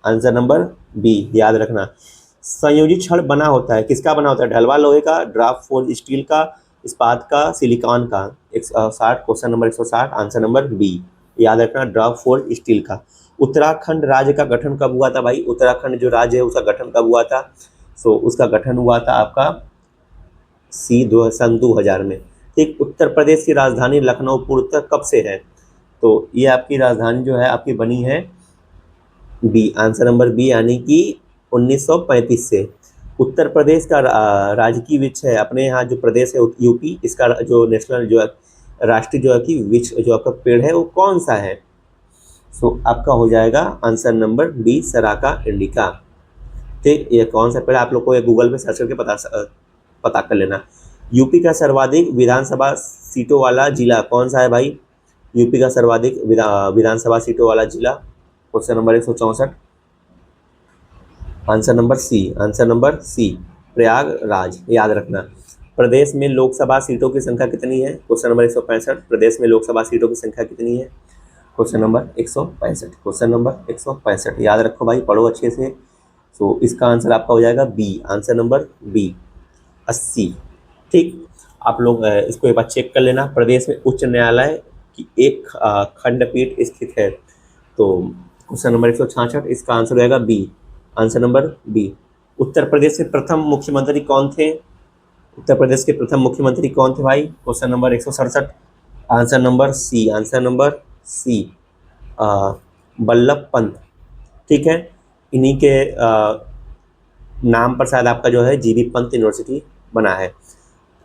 आंसर नंबर बी, याद रखना। संयोजित छड़ बना होता है, किसका बना होता है? ढलवा लोहे का, ड्राफ्ट फोर्ज स्टील का, इस्पात का, सिलिकॉन का। 160, question number 160, answer number B, याद रखना, ड्राफ्ट फोर्ज स्टील का। उत्तराखंड राज्य का गठन कब हुआ था भाई? उत्तराखंड जो राज्य है उसका गठन कब हुआ था? सो उसका गठन हुआ था आपका सन 2000 में। ठीक, उत्तर प्रदेश की राजधानी लखनऊ पूर्वतः कब से है? तो ये आपकी राजधानी जो है आपकी बनी है बी, आंसर नंबर बी, यानी कि 1935 से। उत्तर प्रदेश का राजकीय वृक्ष है, अपने यहाँ जो प्रदेश है यूपी, इसका जो नेशनल जो है राष्ट्रीय जो है कि वृक्ष जो आपका पेड़ है वो कौन सा है? सो आपका हो जाएगा आंसर नंबर डी, सराका इंडिका। ठीक, ये कौन सा पेड़ आप लोग को ये गूगल पे सर्च करके पता कर लेना। यूपी का सर्वाधिक विधानसभा सीटों वाला जिला कौन सा है भाई? यूपी का सर्वाधिक विधानसभा सीटों वाला जिला, question number 164, answer number C, answer number C, Prayagraj. याद रखना। प्रदेश में लोकसभा सीटों की संख्या कितनी है? क्वेश्चन नंबर 165, प्रदेश में लोकसभा सीटों की संख्या कितनी है? क्वेश्चन नंबर 165, क्वेश्चन नंबर 165 याद रखो भाई, पढ़ो अच्छे से। सो इसका आंसर आपका हो जाएगा बी, आंसर नंबर बी, 80। ठीक, आप लोग इसको एक बार चेक कर लेना। प्रदेश में उच्च न्यायालय की एक खंडपीठ स्थित है, तो क्वेश्चन नंबर 166 इसका आंसर हो जाएगा B, answer number B. Uttar Pradesh के प्रथम मुख्यमंत्री कौन थे? उत्तर प्रदेश के प्रथम मुख्यमंत्री कौन थे भाई? Question number 167, answer number C, answer number C, Vallabh Pant. ठीक है, इन्हीं के नाम पर शायद आपका जो है जीबी पंत यूनिवर्सिटी बना है।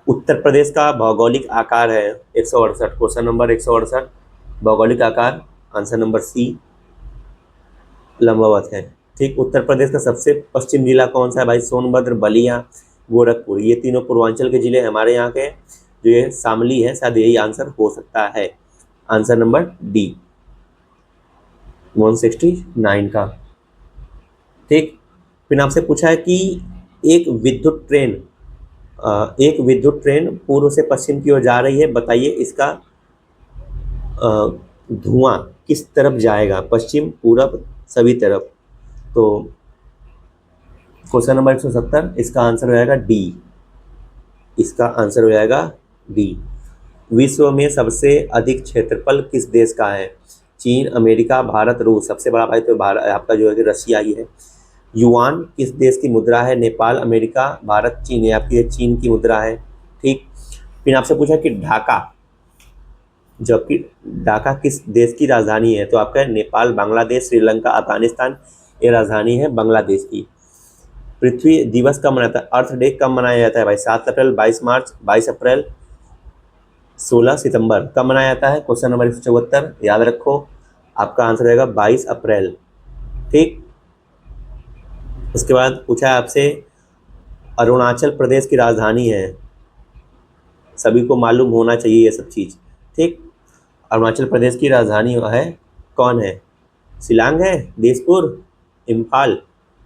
उत्तर प्रदेश का भौगोलिक आकार है 168, क्वेश्चन नंबर 168, भौगोलिक आकार आंसर नंबर सी, लंबवत है। ठीक, उत्तर प्रदेश का सबसे पश्चिम जिला कौन सा है भाई? सोनभद्र, बलिया, गोरखपुर, ये तीनों पूर्वांचल के जिले हमारे यहाँ के। जो ये शामली है, शायद यही आंसर हो सकता है, आंसर नंबर डी, 169 का। ठीक, फिर आपसे पूछा है कि एक विद्युत ट्रेन पूर्व से पश्चिम की ओर जा रही है, बताइए इसका धुआं किस तरफ जाएगा? पश्चिम, पूरब, सभी तरफ। तो क्वेश्चन नंबर 170 इसका आंसर हो जाएगा डी, इसका आंसर हो जाएगा डी। विश्व में सबसे अधिक क्षेत्रफल किस देश का है? चीन, अमेरिका, भारत, रूस। सबसे बड़ा भाई तो भारत आपका जो है कि रशिया ही है। युआन किस देश की मुद्रा है? नेपाल, अमेरिका, भारत, चीन। ये आपकी चीन की मुद्रा है। ठीक, फिर आपसे पूछा कि ढाका, जबकि ढाका किस देश की राजधानी है? तो आपका नेपाल, बांग्लादेश, श्रीलंका, अफगानिस्तान, ये राजधानी है बांग्लादेश की। पृथ्वी दिवस कब मनाता है? अर्थ डे कब मनाया जाता है भाई? 7 अप्रैल, 22 मार्च, 22 अप्रैल, 16 सितंबर। कब मनाया जाता है? क्वेश्चन नंबर 174 याद रखो, आपका आंसर रहेगा 22 अप्रैल। ठीक, उसके बाद पूछा है आपसे अरुणाचल प्रदेश की राजधानी है, सभी को मालूम होना चाहिए ये सब चीज़। ठीक, अरुणाचल प्रदेश की राजधानी है कौन है? शिलांग है, दिसपुर, इम्फाल,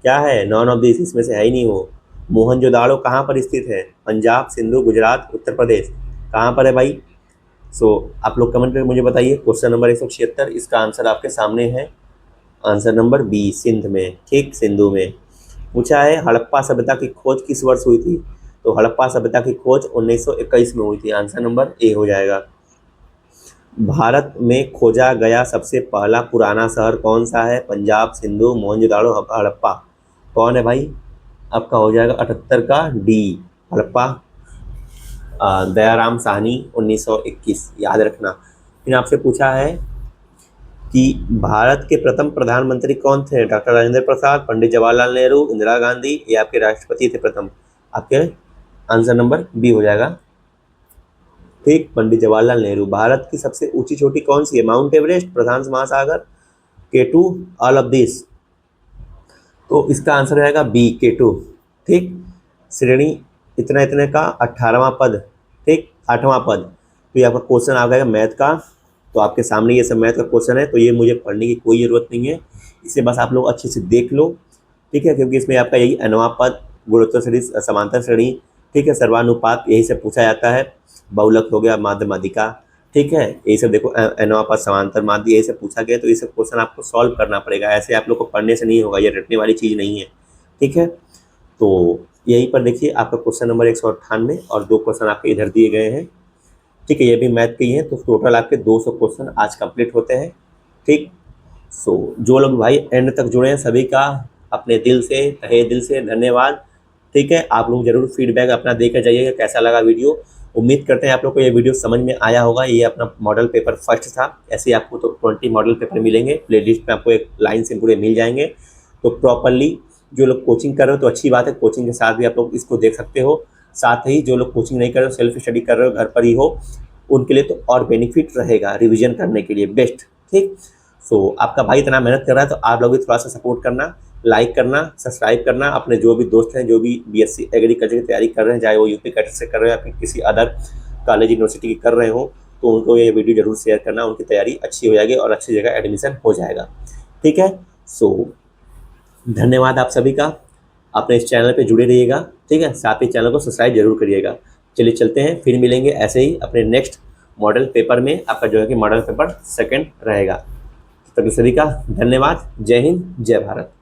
क्या है? नॉन ऑफ दिस, इसमें से है ही नहीं वो। मोहनजोदाड़ो कहाँ पर स्थित है? पंजाब, सिंधु, गुजरात, उत्तर प्रदेश, कहाँ पर है भाई? सो आप लोग कमेंट करके मुझे बताइए। क्वेश्चन नंबर 176 इसका आंसर आपके सामने है, आंसर नंबर बी, सिंध में। ठीक, सिंधु में। पूछा है हड़प्पा सभ्यता की खोज किस वर्ष हुई थी? तो हड़प्पा सभ्यता की खोज 1921 में हुई थी, आंसर नंबर ए हो जाएगा। भारत में खोजा गया सबसे पहला पुराना शहर कौन सा है? पंजाब, सिंधु, मोहनजोदाड़ो, हड़प्पा। कौन है भाई? आपका हो जाएगा 78 का डी, हड़प्पा। दयाराम साहनी 1921 याद रखना। फिर आपसे पूछा है कि भारत के प्रथम प्रधानमंत्री कौन थे? डॉक्टर राजेंद्र प्रसाद, पंडित जवाहरलाल नेहरू, इंदिरा गांधी, ये आपके राष्ट्रपति थे प्रथम। आपके आंसर नंबर बी हो जाएगा। ठीक, पंडित जवाहरलाल नेहरू। भारत की सबसे ऊंची चोटी कौन सी है? माउंट एवरेस्ट, प्रशांत महासागर, K2, ऑल ऑफ दिस। तो इसका आंसर रहेगा बी, K2। ठीक, श्रेणी इतने का 18वां पद। ठीक, 8वां पद। तो ये आपका क्वेश्चन आ गया मैथ का, तो आपके सामने ये सब मैथ का क्वेश्चन है, तो ये मुझे पढ़ने की कोई ज़रूरत नहीं है, इसे बस आप लोग अच्छे से देख लो। ठीक है, क्योंकि इसमें आपका यही अनवा पद, गुणोत्तर श्रेणी, समांतर श्रेणी, ठीक है, सर्वानुपात, यही सब पूछा जाता है। बहुलक हो गया, माध्य माध्यिका, ठीक है, यही सब देखो, अनवा पद, समांतर माध्य, यही सब पूछा गया। तो ये सब क्वेश्चन आपको सॉल्व करना पड़ेगा, ऐसे आप लोग को पढ़ने से नहीं होगा, ये रटने वाली चीज़ नहीं है। ठीक है, तो यहीं पर देखिए आपका क्वेश्चन नंबर 198 और 2 क्वेश्चन आपके इधर दिए गए हैं। ठीक है, ये भी मैथ के ही हैं, तो टोटल आपके 200 क्वेश्चन आज कंप्लीट होते हैं। ठीक, सो जो लोग भाई एंड तक जुड़े हैं सभी का अपने दिल से, तहे दिल से धन्यवाद। ठीक है, आप लोग जरूर फीडबैक अपना देकर जाइएगा कैसा लगा वीडियो। उम्मीद करते हैं आप लोग को ये वीडियो समझ में आया होगा। ये अपना मॉडल पेपर फर्स्ट था, ऐसे आपको तो 20 मॉडल पेपर मिलेंगे, प्लेलिस्ट में आपको एक लाइन से पूरे मिल जाएंगे। तो प्रॉपरली जो लोग कोचिंग कर रहे हो तो अच्छी बात है, कोचिंग के साथ भी आप लोग इसको देख सकते हो। साथ ही जो लोग कोचिंग नहीं कर रहे हो, सेल्फ स्टडी कर रहे हो, घर पर ही हो, उनके लिए तो और बेनिफिट रहेगा रिवीजन करने के लिए बेस्ट। ठीक, सो आपका भाई इतना मेहनत कर रहा है तो आप लोग भी थोड़ा सा सपोर्ट करना, लाइक करना, सब्सक्राइब करना। अपने जो भी दोस्त हैं जो भी बीएससी एग्रीकल्चर की तैयारी कर रहे हैं, चाहे वो यूपी कैट से कर रहे हो या फिर किसी अदर कॉलेज यूनिवर्सिटी की कर रहे हो, तो उनको ये वीडियो जरूर शेयर करना, उनकी तैयारी अच्छी हो जाएगी और अच्छी जगह एडमिशन हो जाएगा। ठीक है, सो धन्यवाद आप सभी का। अपने इस चैनल पे जुड़े रहिएगा, ठीक है, साथ ही चैनल को सब्सक्राइब जरूर करिएगा। चलिए चलते हैं, फिर मिलेंगे ऐसे ही अपने नेक्स्ट मॉडल पेपर में। आपका जो है कि मॉडल पेपर सेकंड रहेगा। तभी सभी का धन्यवाद। जय हिंद, जय भारत।